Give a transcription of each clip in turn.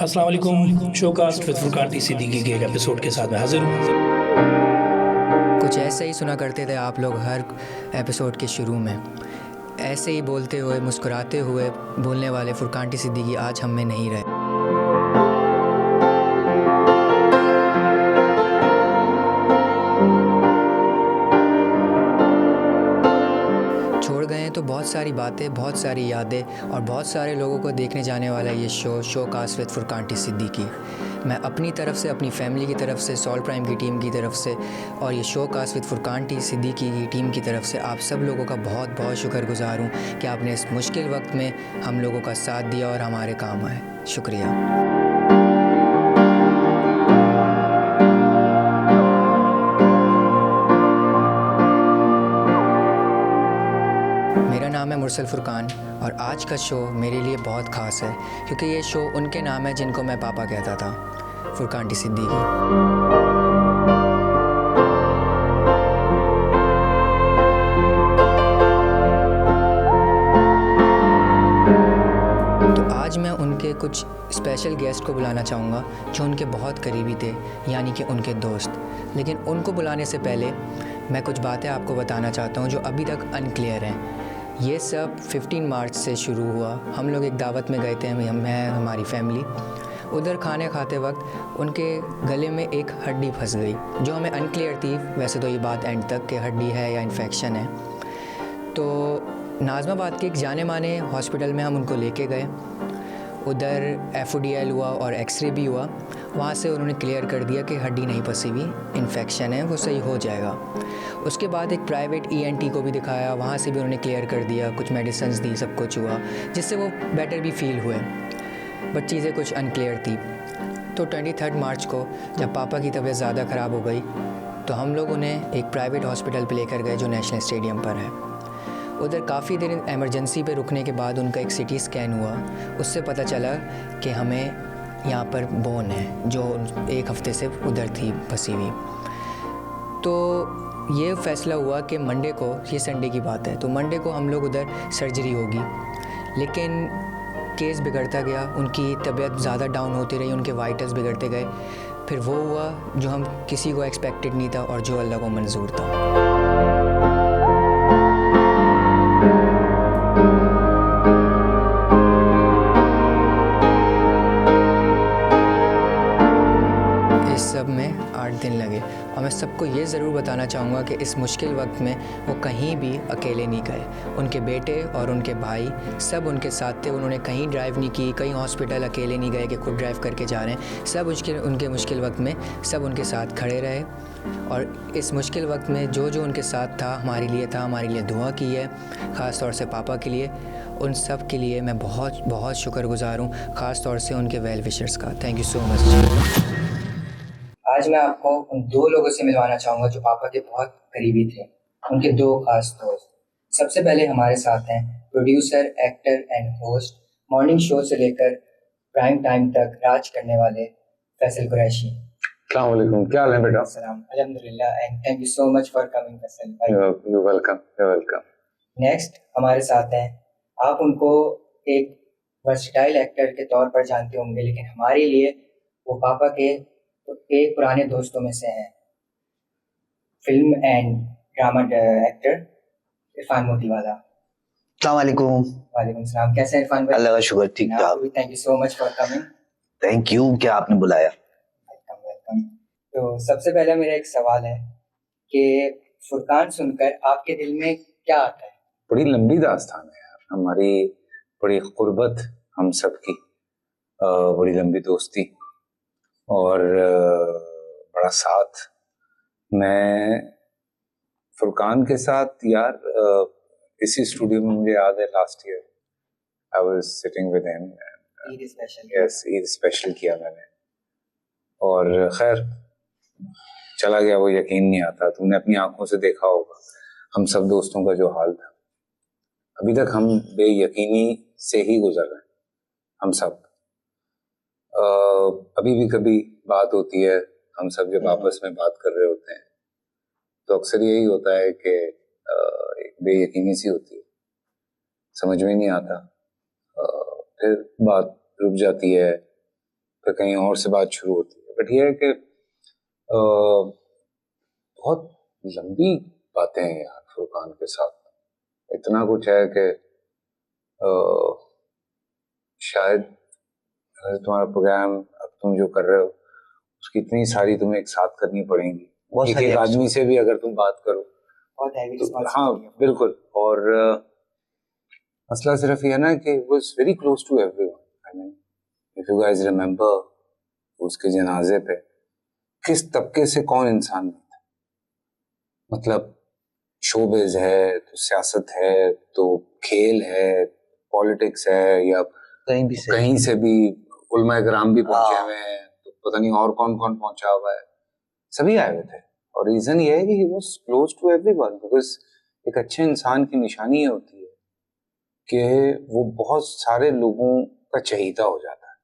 अस्सलाम वालेकुम। शोकास्ट with Furqan T Siddiqui के एक एपिसोड के साथ मैं हाजिर हूँ। कुछ ऐसे ही सुना करते थे आप लोग हर एपिसोड के शुरू में। ऐसे ही बोलते हुए मुस्कुराते हुए बोलने वाले फुरकान टी सिद्दीकी आज हम में नहीं रहे। छोड़ गए हैं तो बहुत सारी बातें, बहुत सारी यादें और बहुत सारे लोगों को देखने जाने वाला ये show cast with Furqan T Siddiqui. मैं अपनी तरफ से, अपनी फैमिली की तरफ से, सॉल्ट प्राइम की टीम की तरफ से और ये show cast with Furqan T Siddiqui की टीम की तरफ से आप सब लोगों का बहुत बहुत शुक्रगुजार हूँ कि आपने इस मुश्किल वक्त में हम लोगों का साथ दिया और हमारे काम आए। शुक्रिया। मेरा नाम है मुरसल फुरकान और आज का शो मेरे लिए बहुत ख़ास है क्योंकि ये शो उनके नाम है जिनको मैं पापा कहता था, फुरकान टी सिद्दीकी। तो आज मैं उनके कुछ स्पेशल गेस्ट को बुलाना चाहूँगा जो उनके बहुत करीबी थे, यानी कि उनके दोस्त। लेकिन उनको बुलाने से पहले मैं कुछ बातें आपको बताना चाहता हूँ जो अभी तक अनक्लियर हैं। ये सब 15 मार्च से शुरू हुआ। हम लोग एक दावत में गए थे, मैं हमारी फैमिली। उधर खाने खाते वक्त उनके गले में एक हड्डी फंस गई जो हमें अनक्लियर थी। वैसे तो ये बात एंड तक कि हड्डी है या इन्फेक्शन है। तो नाज़माबाद के एक जाने माने हॉस्पिटल में हम उनको लेके गए। उधर FODL हुआ और एक्सरे भी हुआ। वहाँ से उन्होंने क्लियर कर दिया कि हड्डी नहीं फंसी हुई, इन्फेक्शन है, वो सही हो जाएगा। उसके बाद एक प्राइवेट ENT को भी दिखाया, वहाँ से भी उन्होंने क्लियर कर दिया, कुछ मेडिसिन्स दी, सब कुछ हुआ जिससे वो बेटर भी फील हुए। बट चीज़ें कुछ अनक्लियर थी। तो 23 मार्च को जब पापा की तबीयत ज़्यादा ख़राब हो गई तो हम लोग उन्हें एक प्राइवेट हॉस्पिटल पे लेकर गए जो नेशनल स्टेडियम पर है। उधर काफ़ी देर एमरजेंसी पे रुकने के बाद उनका एक CT स्कैन हुआ। उससे पता चला कि हमें यहाँ पर बोन है जो 1 हफ़्ते से उधर थी फंसी हुई। तो ये फ़ैसला हुआ कि मंडे को, ये संडे की बात है, तो मंडे को हम लोग उधर सर्जरी होगी। लेकिन केस बिगड़ता गया, उनकी तबीयत ज़्यादा डाउन होती रही, उनके वाइटल्स बिगड़ते गए। फिर वो हुआ जो हम किसी को एक्सपेक्टेड नहीं था और जो अल्लाह को मंजूर था। सब में 8 दिन लगे और मैं सबको ये ज़रूर बताना चाहूँगा कि इस मुश्किल वक्त में वो कहीं भी अकेले नहीं गए। उनके बेटे और उनके भाई सब उनके साथ थे। उन्होंने कहीं ड्राइव नहीं की, कहीं हॉस्पिटल अकेले नहीं गए कि खुद ड्राइव करके जा रहे हैं। सब उनके मुश्किल वक्त में सब उनके साथ खड़े रहे और इस मुश्किल वक्त में जो जो उनके साथ था, हमारे लिए दुआ की है, ख़ास तौर से पापा के लिए। उन सब के लिए मैं बहुत बहुत शुक्रगुजार हूँ, ख़ास तौर से उनके वेल विशर्स का। Thank you so much. आज मैं आपको उन 2 लोगों से मिलवाना चाहूँगा जो पापा के बहुत करीबी थे, उनके 2 खास दोस्त। सबसे पहले हमारे साथ हैं producer, actor and host, morning show से लेकर प्राइम टाइम तक राज करने वाले फैसल कुरैशी। अस्सलाम वालेकुम, क्या हाल है बेटा? सलाम, अल्हम्दुलिल्लाह and thank you so much for coming Faisal भाई। You welcome. नेक्स्ट हमारे साथ हैं, आप उनको एक वर्सटाइल एक्टर के तौर पर जानते होंगे, लेकिन हमारे लिए वो पापा के एक पुराने दोस्तों में से हैं। Film and drama actor Irfan Motiwala. अस्सलाम वालेकुम। वालेकुम सलाम, कैसे हैं इरफान भाई? अल्लाह का शुक्र, ठीक ठाक। Thank you so much for coming. Thank you, क्या आपने बुलाया। वेलकम। तो सबसे पहले मेरा एक सवाल है कि फुरकान सुनकर आपके दिल में क्या आता है? बड़ी लंबी दास्तान है यार, हमारी बड़ी कुर्बत हम सब की, बड़ी लंबी दोस्ती और बड़ा साथ। मैं फुरकान के साथ यार इसी स्टूडियो में, मुझे याद है last year I was sitting with him. Eid special किया मैंने और खैर चला गया, वो यकीन नहीं आता। तुमने अपनी आंखों से देखा होगा हम सब दोस्तों का जो हाल था। अभी तक हम बेयकीनी से ही गुजर रहे हैं हम सब। अभी भी कभी बात होती है, हम सब जब आपस में बात कर रहे होते हैं तो अक्सर यही होता है कि एक बेयकीनी सी होती है, समझ में नहीं आता। फिर बात रुक जाती है, फिर कहीं और से बात शुरू होती है। बट ये है कि बहुत लंबी बातें हैं यार फुरकान के साथ। इतना कुछ है कि शायद तुम्हारा प्रोग्राम अब तुम जो कर रहे हो उसकी इतनी सारी तुम्हें एक साथ करनी पड़ेंगी, एक एक आदमी से भी अगर तुम बात करो तो, हाँ बिल्कुल। और मसला सिर्फ ये है ना कि वो is very close to everyone. I mean if you guys remember उसके जनाजे पे किस तबके से कौन इंसान नहीं था। मतलब शोबिज है तो सियासत है तो खेल है, पॉलिटिक्स है, या कहीं से भी उलमा कराम भी पहुंचे हुए हैं, तो पता नहीं और कौन कौन पहुंचा हुआ है, सभी आए हुए थे। और रीजन ये है कि he was close to everyone, because एक अच्छे इंसान की निशानी ये होती है कि वो बहुत सारे लोगों का चहीता हो जाता है।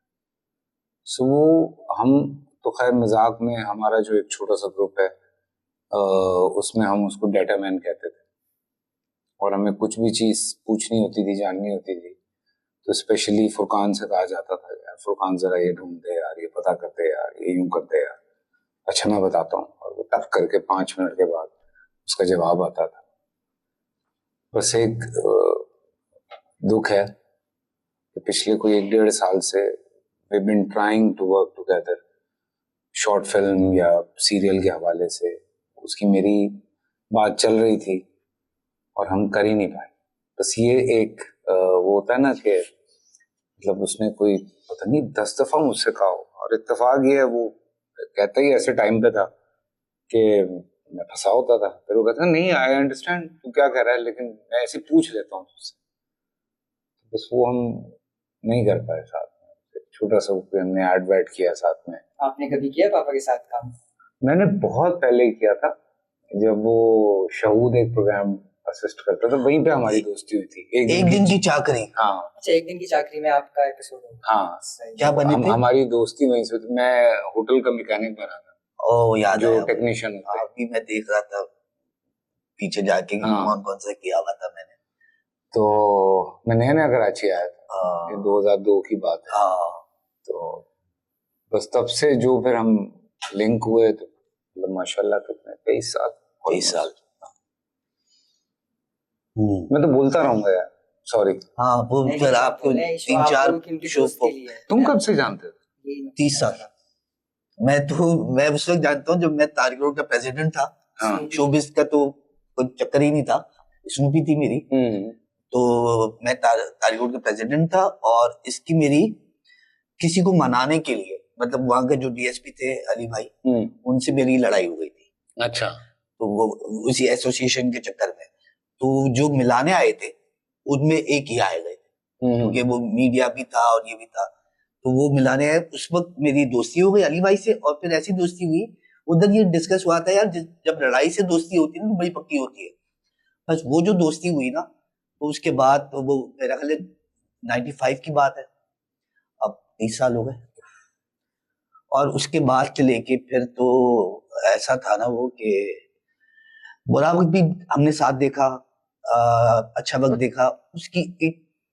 सो हम तो खैर मजाक में हमारा जो एक छोटा सा ग्रुप है उसमें हम उसको डेटा मैन कहते थे, और हमें कुछ भी चीज पूछनी होती थी, जाननी होती थी, तो स्पेशली फुरकान से कहा जाता था यार फुरकान जरा ये ढूंढ दे यार, ये पता करते यार, ये यूं करते यार। अच्छा मैं बताता हूँ, और वो टक करके 5 मिनट के बाद उसका जवाब आता था। बस एक दुख है कि पिछले कोई 1-1.5 साल से we been trying to work together, short film या सीरियल के हवाले से उसकी मेरी बात चल रही थी और हम कर ही नहीं पाए। बस ये एक वो होता है ना कि मतलब उसने कोई पता नहीं 10 दफा मुझसे कहा हो, और इत्तेफाक ये है वो कहता ही ऐसे टाइम पे था कि मैं फंसा होता था, फिर वो कहता नहीं आई अंडरस्टैंड तू क्या कह रहा है, लेकिन मैं ऐसे पूछ लेता हूँ तुझसे। बस वो हम नहीं कर पाए साथ में। छोटा सा हमने एड किया साथ में। आपने कभी किया पापा के साथ काम? मैंने बहुत पहले किया था, जब वो शहूद एक प्रोग्राम असिस्ट करता था, वहीं पे हमारी दोस्ती हुई थी। एक दिन की चाकरी। हाँ अच्छा, एक दिन की चाकरी में आपका एपिसोड होगा। हाँ, क्या बने थे? हमारी दोस्ती वहीं से। मैं होटल का मैकेनिक बना था। ओ याद जो आया, टेक्नीशियन अभी मैं देख रहा था पीछे जाके कौन कौन सा किया हुआ था मैंने। तो मैं नया नया कराची आया था, ये 2002 की बात है। तो बस तब से जो फिर हम लिंक हुए, तो मतलब माशाल्लाह कितने 23 साल। मैं तो बोलता रहूंगा यार, सॉरी। हाँ वो फिर आपको 3-4 शो। तुम कब से जानते थे? 30 साल। मैं उस वक्त जानता हूँ जब मैं तारिक रोड का प्रेसिडेंट था। हाँ। शोबिस का तो कोई चक्कर ही नहीं था, स्नूपी थी मेरी। तो मैं तारिक रोड का प्रेसिडेंट था, और इसकी मेरी किसी को मनाने के लिए, मतलब वहां के जो डीएसपी थे अली भाई, उनसे मेरी लड़ाई हो गई थी। अच्छा। तो वो उसी एसोसिएशन के चक्कर में, तो जो मिलाने आए थे उनमें एक ही आए गए थे, क्योंकि वो मीडिया भी था और ये भी था। तो वो मिलाने आए, उस वक्त मेरी दोस्ती हो गई अली भाई से, और फिर ऐसी दोस्ती हुई। उधर ये डिस्कस हुआ था यार, जब लड़ाई से दोस्ती होती है ना तो बड़ी पक्की होती है। बस वो जो दोस्ती हुई ना, तो उसके बाद तो वो मेरा ख्याल 95 की बात है, अब 30 साल हो गए। और उसके बाद से लेके फिर तो ऐसा था ना वो कि बुरा वक्त भी हमने साथ देखा, अच्छा वक्त देखा।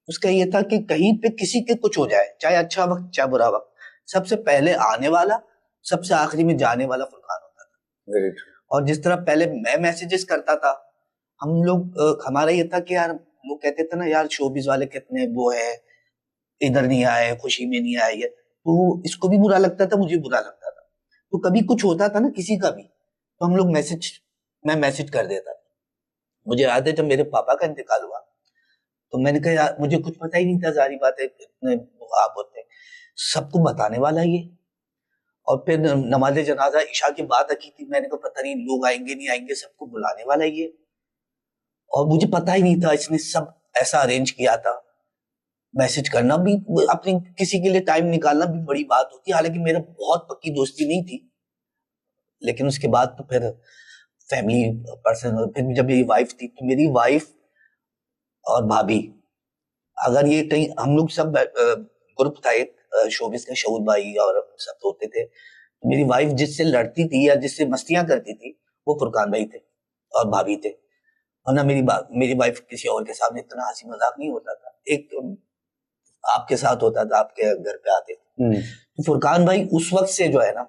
उसका ये था कि कहीं पे किसी के कुछ हो जाए, चाहे अच्छा वक्त चाहे बुरा वक्त, सबसे पहले आने वाला, सबसे आखिरी में जाने वाला फुरकान होता था। Very true. और जिस तरह पहले मैं मैसेजेस करता था, हम लोग हमारा ये था कि यार लोग कहते थे ना यार शोबिज वाले कितने वो है, इधर नहीं आए, खुशी में नहीं आए, तो इसको भी बुरा लगता था, मुझे बुरा लगता था। तो कभी कुछ होता था ना किसी का भी, तो हम लोग मैं मैसेज कर देता था। मुझे याद है जब मेरे पापा का इंतकाल हुआ, तो मैंने कहा यार मुझे कुछ पता ही नहीं था, जारी बात है इतने आप होते हैं, सबको बताने वाला ये। और फिर नमाज जनाजा इशा की बात रखी थी, मैंने कहा पता नहीं लोग आएंगे नहीं आएंगे, सबको बुलाने वाला ये। और मुझे पता ही नहीं था, इसने सब ऐसा अरेंज किया था। मैसेज करना भी, अपने किसी के लिए टाइम निकालना भी बड़ी बात होती है। हालांकि मेरा बहुत पक्की दोस्ती नहीं थी, लेकिन उसके बाद तो फिर फैमिली पर्सन, फिर जब मेरी वाइफ थी, तो मेरी वाइफ और भाभी, अगर ये कहीं हम लोग सब ग्रुप था एक शोबिस का, शहूद भाई और सब होते थे, तो मेरी वाइफ जिससे लड़ती थी या जिससे मस्तियां करती थी वो फुरकान भाई थे और भाभी थे। और ना मेरी वाइफ किसी और के सामने इतना हंसी मजाक नहीं होता था, एक आपके साथ होता था, आपके घर पे आते थे। तो फुरकान भाई उस वक्त से जो है ना,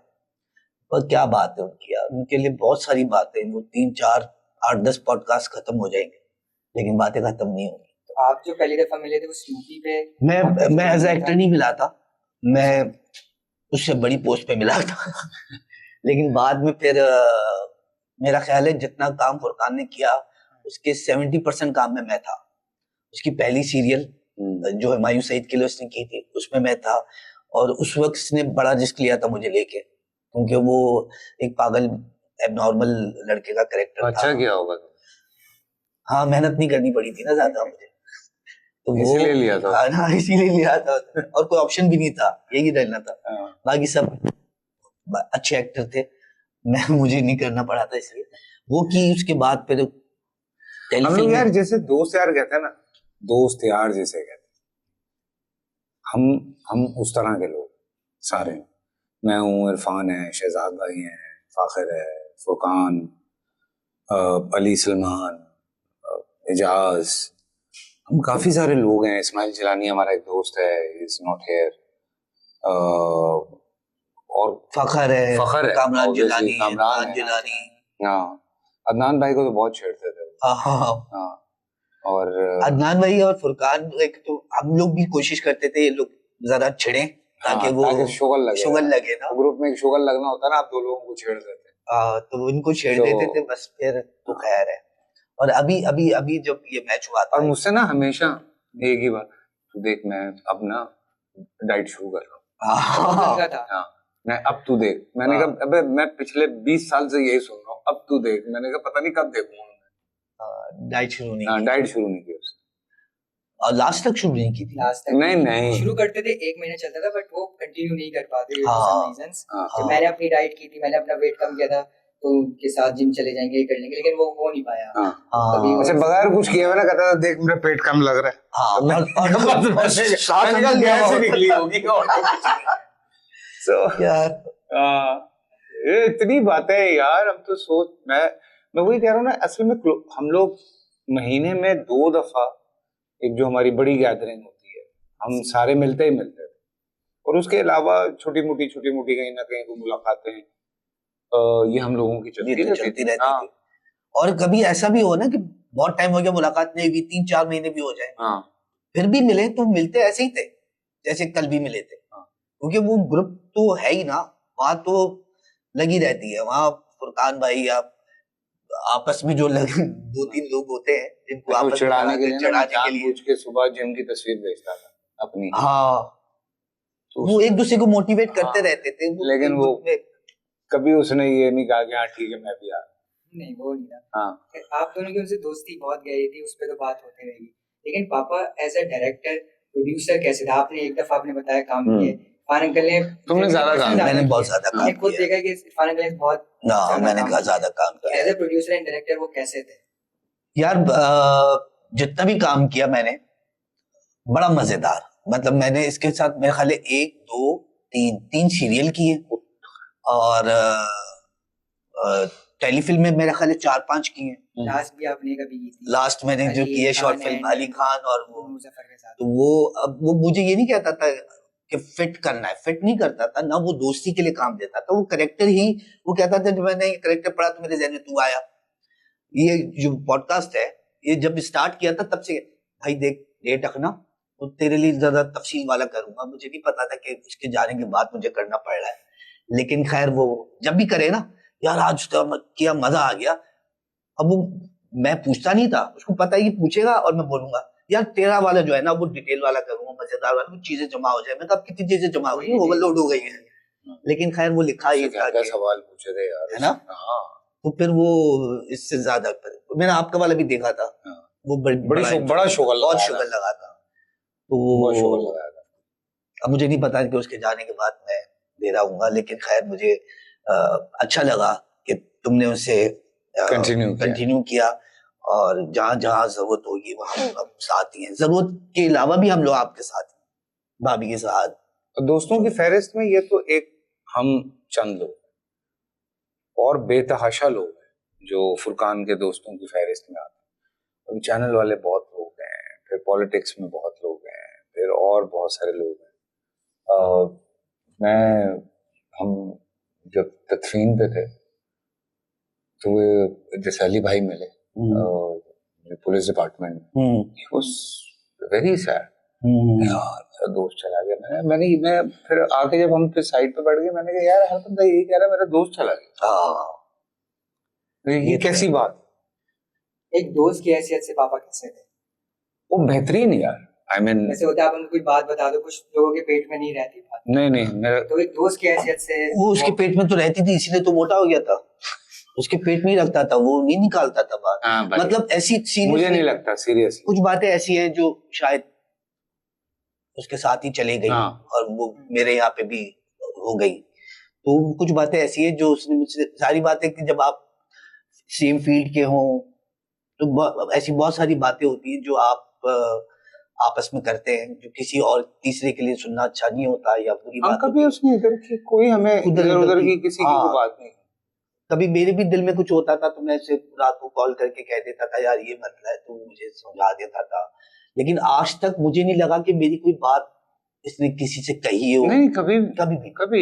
पर क्या बात है उनकी यार, उनके लिए बहुत सारी बातें, वो 3 4 8 10 पॉडकास्ट खत्म हो जाएंगे लेकिन बातें खत्म नहीं होंगी। तो आप जो पहली दफा मिले थे उस यूपी पे, मैं एज एक्टर नहीं मिला था, मैं उससे बड़ी पोस्ट पे मिला था लेकिन बाद में फिर मेरा ख्याल है जितना काम फुरकान ने किया उसके 70% काम में मैं था। उसकी पहली सीरियल जो हुमायूं सईद के लिए उसने की थी उसमें मैं था, और उस वक्त उसने बड़ा रिस्क लिया था मुझे लेके, क्योंकि वो एक पागल एबनॉर्मल लड़के का कैरेक्टर अच्छा था। किया होगा। हाँ, मेहनत नहीं करनी पड़ी थी ना ज्यादा मुझे, तो वो इसीलिए लिया था। हाँ, इसीलिए लिया था और कोई ऑप्शन भी नहीं था, यही रहना था। बाकी सब अच्छे एक्टर थे, मुझे नहीं करना पड़ा था, इसलिए वो की। उसके बाद फिर हम लोग यार जैसे दोस्त यार कहते हैं ना, दोस्त यार जैसे कहते हैं, हम उस तरह के लोग सारे। मैं हूँ, इरफान है, शहजाद भाई हैं, फाखिर है, फुरकान, अली सलमान, एजाज, हम काफी सारे लोग हैं। इस्माइल जिलानी हमारा एक दोस्त है, इज नॉट हियर। और फखर है, कामरान जिलानी, हाँ, अदनान भाई को तो बहुत छेड़ते थे। हाँ, और अदनान भाई और फुरकान, एक तो हम लोग भी कोशिश करते थे ये लोग जरा छिड़े ताकि वो शुगल लगे ना, ग्रुप में शुगल लगना होता है ना, आप दो लोगों को छेड़ देते। तो उनको छेड़ देते थे बस, फिर तो खैर है। और अभी जब ये मैच हुआ था, और मुझसे ना हमेशा एक ही बात, तू देख मैं अब ना डाइट शुरू कर रहा हूँ। हाँ, मैं अब तू देख, मैंने कहा अबे मैं पिछले 20 साल से यही सुन रहा हूँ, अब तू देख। मैंने कहा पता नहीं कब देखूंगा। डाइट शुरू नहीं की। डाइट शुरू नहीं की उसने, और लास्ट तक शुरू नहीं की थी। लास्ट तक नहीं शुरू करते थे, 1 महीना चलता था, बट वो कंटिन्यू नहीं कर पाते सम रीजंस। तो मैंने अपनी डाइट की थी, मैंने अपना वेट कम किया था, तो उनके साथ जिम चले जाएंगे, कर लेंगे, लेकिन वो हो नहीं पाया। अच्छा, बगैर कुछ किए मैंने कहता था देख मेरा पेट कम लग रहा है। और गैस ही निकली होगी। यार ये इतनी बातें यार, हम तो सोच, मैं वही कह रहा हूँ ना, असल में हम लोग महीने में 2 दफा एक जो हमारी बड़ी गैदरिंग होती है, हम सारे मिलते ही मिलते थे, और उसके अलावा छोटी मोटी कहीं ना कहीं को मुलाकातें, ये हम लोगों की चलती रहती थी। और कभी ऐसा भी हो ना कि बहुत टाइम हो गया मुलाकात नहीं हुई, 3 4 महीने भी हो जाए, फिर भी मिले तो मिलते ऐसे ही थे जैसे कल भी मिले थे, क्योंकि वो ग्रुप तो है ही ना, वहां तो लगी रहती है। वहां फुरकान भाई आपस में जो 2 3 लोग होते हैं जिनको आपस में चढ़ाने के लिए पूछ के सुबह जिम की तस्वीर भेजता था अपनी। हाँ, तो वो एक दूसरे को मोटिवेट करते रहते थे, लेकिन वो कभी उसने ये नहीं कहा कि हाँ ठीक है मैं भी आ, नहीं वो नहीं था। आप दोनों की उनसे दोस्ती बहुत गहरी थी, उस पर तो बात होती रहेगी। लेकिन पापा एज अ डायरेक्टर प्रोड्यूसर कैसे था? आपने एक दफा आपने बताया काम किए, इरफान अंकल ने, तुमने ज्यादा काम किया। मैंने बहुत ज्यादा काम किया, खुद देखा कि इरफान अंकल ने बहुत मैंने ज्यादा काम किया। As a producer and director वो कैसे थे? यार जितना भी काम किया मैंने बड़ा मजेदार, मतलब मैंने इसके साथ मेरे ख्याल 1 2 3 सीरियल किए, और टेलीफिल्म में मेरे ख्याल 4 5 किए। लास्ट भी आपने कभी की थी? लास्ट मैंने जो किए शॉर्ट फिल्म अली खान और वो मुजफ्फर के साथ। तो वो मुझे ये नहीं कहता था कि फिट करना है, फिट नहीं करता था ना, वो दोस्ती के लिए काम देता था, वो करेक्टर ही, वो कहता था जब मैंने ये करेक्टर पढ़ा तो मेरे ज़हन में तू आया। ये जो पॉडकास्ट है ये जब स्टार्ट किया था तब से, भाई देख डेट रखना तो तेरे लिए ज्यादा तफसील वाला करूंगा, मुझे नहीं पता था कि उसके जाने के बाद मुझे करना पड़ रहा है, लेकिन खैर वो जब भी करे ना यार आज तो किया मजा आ गया। अब वो मैं पूछता नहीं था, उसको पता ही पूछेगा और मैं बोलूंगा यार तेरा वाला जो है ना वो डिटेल वाला करूंगा, मजेदार वाला, वो चीजें जमा हो जाए। मैं कब कितनी चीजें जमा हो गई, ओवरलोड हो गई है, लेकिन खैर वो लिखा ही था कि सवाल पूछे थे यार, है ना। तो फिर वो इससे ज्यादा मैंने आपका वाला भी देखा था, वो बड़ा शुगर लगा था, तो वो शुगर लगाया था। अब मुझे नहीं पता कि उसके जाने के बाद मैं दे रहा हूँ, लेकिन खैर मुझे अच्छा लगा कि तुमने उसे कंटिन्यू किया, और जहां जहां जरूरत होगी वहां हम साथ ही हैं, जरूरत के अलावा भी हम लोग आपके साथ हैं, भाभी के साथ। दोस्तों की फहरिस्त में ये तो एक हम चंद लोग और बेतहाशा लोग हैं जो फुरकान के दोस्तों की फहरिस्त में आते हैं। अभी चैनल वाले बहुत लोग हैं, फिर पॉलिटिक्स में बहुत लोग हैं, फिर और बहुत सारे लोग हैं। हम जब तदफीन पे थे तो जैसे अली भाई मिले पुलिस डिपार्टमेंट में, वाज वेरी सैड। यार मेरा दोस्त चला गया। मैं फिर आके जब हम फिर साइड पे बैठ गए, मैंने कहा यार हर बंदा यही कह रहा है मेरा दोस्त चला गया। तो ये कैसी बात। एक दोस्त की हैसियत से पापा कैसे थे? वो बेहतरीन यार, आई मीन ऐसे होता है आप उनको कोई बात बता दो, कुछ लोगों के पेट में नहीं रहती बात। नहीं मेरा तो एक दोस्त की हैसियत से वो उसके पेट में तो रहती थी, इसीलिए तो मोटा हो गया था। उसके पेट में ही रखता था, वो नहीं निकालता था बात। मतलब ऐसी मुझे नहीं लगता सीरियसली, कुछ बातें ऐसी हैं जो शायद उसके साथ ही चली गई और वो मेरे यहाँ पे भी हो गई। तो कुछ बातें ऐसी हैं जो उसने मुझसे सारी बातें कि जब आप सेम फील्ड के हों तो ऐसी बहुत सारी बातें होती हैं जो आप आपस में करते हैं, जो किसी और तीसरे के लिए सुनना अच्छा नहीं होता या बुरी बात। कभी उसने इधर की कोई हमें उधर की किसी की बात नहीं। कभी मेरे भी दिल में कुछ होता था तो मैं उसे रात को कॉल करके कह देता था यार ये मसला है, तो मुझे समझा देता था। लेकिन आज तक मुझे नहीं लगा कि मेरी कोई बात इसने किसी से कही हो। नहीं, कभी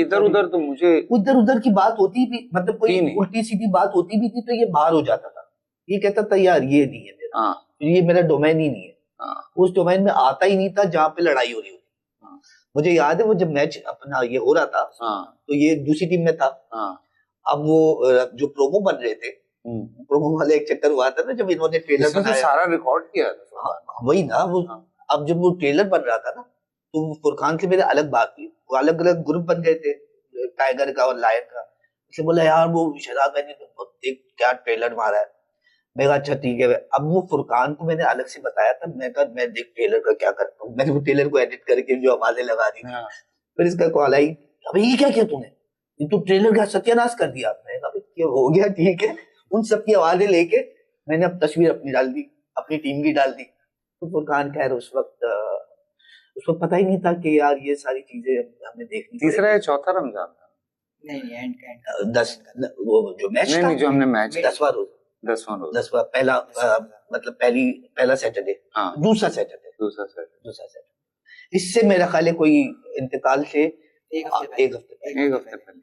इधर उधर तो मुझे इधर उधर की बात होती भी, मतलब कोई उल्टी सीधी बात होती भी थी तो ये बाहर हो जाता था। ये कहता था यार ये नहीं है मेरा, ये मेरा डोमेन ही नहीं है। उस डोमेन में आता ही नहीं था जहाँ पे लड़ाई हो रही होती। मुझे याद है वो जब मैच अपना ये हो रहा था तो ये दूसरी टीम में था। अब वो जो प्रोमो बन रहे थे, प्रोमो वाले एक चक्कर हुआ था ना जब इन्होंने ट्रेलर बनाया, सारा रिकॉर्ड किया था। वही ना वो। अब जब वो ट्रेलर बन रहा था ना तो फुरकान से मेरे अलग बात हुई, वो अलग अलग ग्रुप बन गए थे, टाइगर का और लायन का। उसने बोला यार वो शहजाद भाई ने एक क्या ट्रेलर मारा है। मैं कहा अच्छा ठीक है। अब वो फुरकान को मैंने अलग से बताया था, मैं कहा मैं देख ट्रेलर का क्या करता हूँ। मैंने वो ट्रेलर को एडिट करके जो आवाजें लगा दी। फिर इसका कॉल आई, अबे ये क्या किया तूने, ये तो ट्रेलर का सत्यानाश कर दिया। मैंने कहा हो गया ठीक है। उन सबकी आवाजें लेके मैंने अब तस्वीर अपनी डाल दी, अपनी टीम की डाल दी। तो फुरकान खैर उस वक्त पता ही नहीं था कि यार ये सारी चीजें हमें देखनी। तीसरा या चौथा रमजान था? नहीं एंड 10 वो जो मैच था, जो हमने मैच 10वां रोज पहला मतलब पहला सैटरडे, दूसरा सैटरडे। इससे मेरा ख्याल है कोई इंतकाल से एक हफ्ते पहले।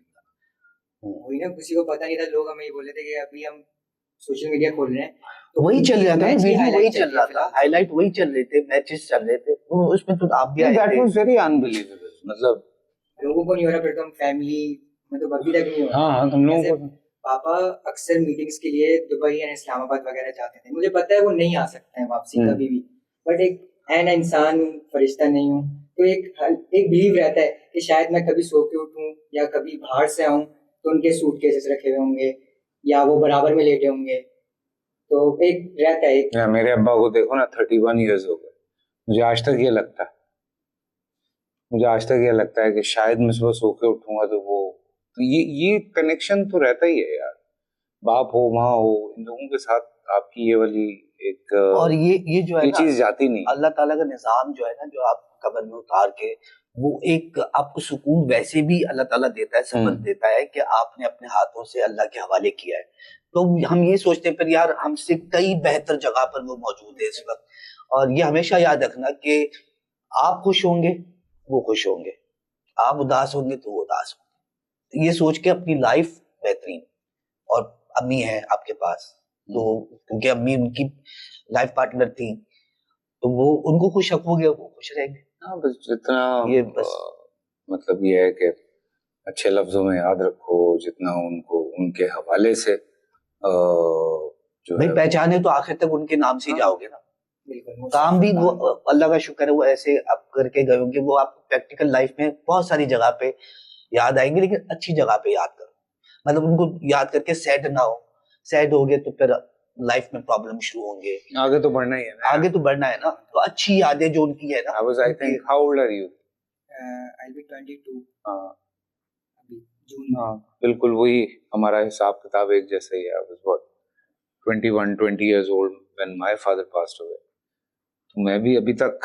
वही ना, किसी को पता नहीं था। लोग हमें ये बोले थे कि अभी हम सोशल मीडिया खोल रहे हैं तो वही चल रहा था, वीडियो वही चल रहा था, हाईलाइट वही चल रहे थे, मैचेस चल रहे थे। उसमें तो आप भी आए थे। That was very unbelievable. मतलब लोगों को नहीं हो रहा, फिर तुम फैमिली में तो अभी तक नहीं हो रहा। हाँ तुम लोगों को। पापा अक्सर मीटिंग्स के लिए दुबई या इस्लामाबाद वगैरह जाते थे। मुझे पता है वो नहीं आ सकते हैं वापसी कभी भी, बट एक है ना, इंसान फरिश्ता नहीं हूँ, तो एक बिलीव रहता है कि शायद मैं कभी सो के उठूं या कभी बाहर से आऊं तो उनके सूटकेसेस रखे हुए होंगे या वो बराबर में लेटे होंगे। तो एक रहता है या मेरे अब्बा को देखो ना 31 इयर्स हो गए, मुझे आज तक ये लगता है कि शायद मैं सुबह सो के उठूंगा तो वो तो ये कनेक्शन तो रहता ही है यार। बाप हो माँ हो, इन लोगों के साथ आपकी ये वाली एक और ये जो है ये चीज जाती नहीं। अल्लाह ताला का निजाम जो है ना, जो आप कब्र में उतार के वो एक आपको सुकून वैसे भी अल्लाह ताला देता है, सबक देता है कि आपने अपने हाथों से अल्लाह के हवाले किया है। तो हम ये सोचते हैं पर यार हमसे कई बेहतर जगह पर वो मौजूद है इस वक्त। और ये हमेशा याद रखना कि आप खुश होंगे वो खुश होंगे, आप उदास होंगे तो वो उदास होंगे। ये सोच के अपनी लाइफ बेहतरीन। और अम्मी है आपके पास तो क्योंकि अम्मी उनकी लाइफ पार्टनर थी तो वो उनको खुश रखोगे वो खुश रहेंगे। हाँ बस जितना ये बस मतलब ये है कि अच्छे लफ्जों में याद रखो, जितना उनको उनके हवाले से जो भाई पहचाने तो आखिर तक उनके नाम से ही जाओगे ना। बिल्कुल। काम भी वो अल्लाह का शुक्र है वो ऐसे आप करके गए होंगे, वो आप प्रैक्टिकल लाइफ में बहुत सारी जगह पे याद आएंगे, लेकिन अच्छी जगह पे याद करो। मतलब उनको याद करके सैड ना हो, सैड हो गए तो फिर लाइफ में प्रॉब्लम शुरू होंगे। आगे तो बढ़ना ही है ना, आगे तो बढ़ना है ना। तो अच्छी यादें जो उनकी है ना। I think how old are you? I'll be 22. अभी जून में। बिल्कुल वही हमारा हिसाब किताब एक जैसा ही है। I was what 20 years old when my father passed away. तो मैं भी अभी तक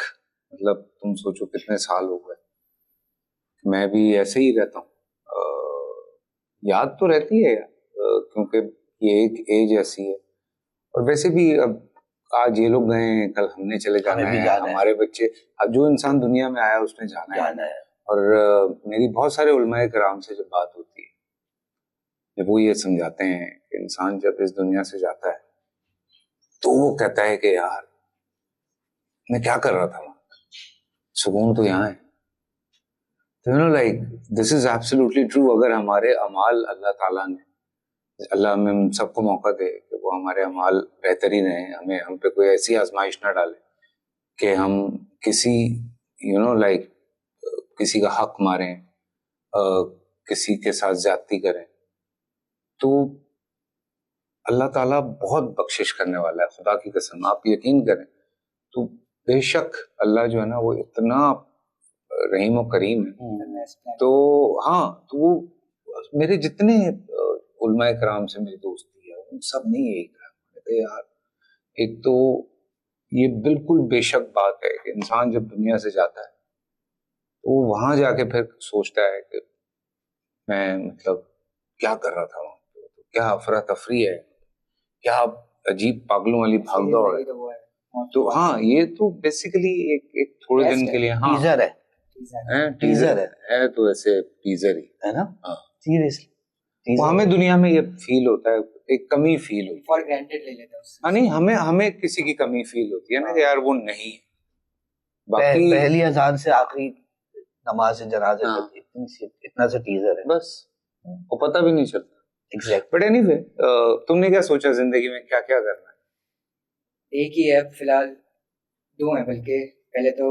मतलब तुम सोचो कितने साल हो गए, मैं भी ऐसे ही रहता हूँ। याद तो रहती है यार, क्योंकि ये एक एज ऐसी है। और वैसे भी अब आज ये लोग गए, कल हमने चले जाना है, हमारे बच्चे, अब जो इंसान दुनिया में आया उसने जाना है। और मेरी बहुत सारे उलमाए कराम से जब बात होती है, जब वो ये समझाते हैं कि इंसान जब इस दुनिया से जाता है तो वो कहता है कि यार मैं क्या कर रहा था वहां, सुकून तो यहाँ है। तो you know like this is absolutely true. अगर हमारे अमाल अल्लाह ताला ने, अल्लाह हमें हम सबको मौका दे कि वो हमारे अमाल बेहतरीन रहें, हमें हम पे कोई ऐसी आजमाइश ना डाले कि हम किसी यू नो लाइक किसी का हक मारें, किसी के साथ ज्यादती करें, तो अल्लाह ताला बहुत बख्शिश करने वाला है, खुदा की कसम। आप यकीन करें तो बेशक अल्लाह जो है ना वो इतना रहीम और करीम है। तो हाँ, तो वो मेरे जितने उलमाए कराम से मेरी दोस्ती है उन सब ने यही कहा यार, एक तो ये बिल्कुल बेशक बात है कि इंसान जब दुनिया से जाता है तो वो वहां जाके फिर सोचता है कि मैं मतलब क्या कर रहा था वहां पे, तो क्या अफरा तफरी है, क्या अजीब पागलों वाली भागदौड़ है। तो हाँ, ये तो बेसिकली एक थोड़े दिन के लिए हाँ टीजर है, टीजर है तो ऐसे टीजर ही है ना। हाँ, सीरियसली वो हमें दुनिया में ये फील होता है, एक कमी फील होती है, फॉर ग्रांटेड ले लेते हैं उससे। हाँ नहीं, हमें किसी की कमी फील होती है ना कि यार वो नहीं है। बाकी पहली अजान से आखिरी नमाज जनाजे हाँ, तक इतना सा टीजर है, बस वो पता भी नहीं चलता। एग्जैक्ट। बट एनीवे, तुमने क्या सोचा जिंदगी में क्या क्या करना है? एक ही है फिलहाल, दो हैं बल्कि। पहले तो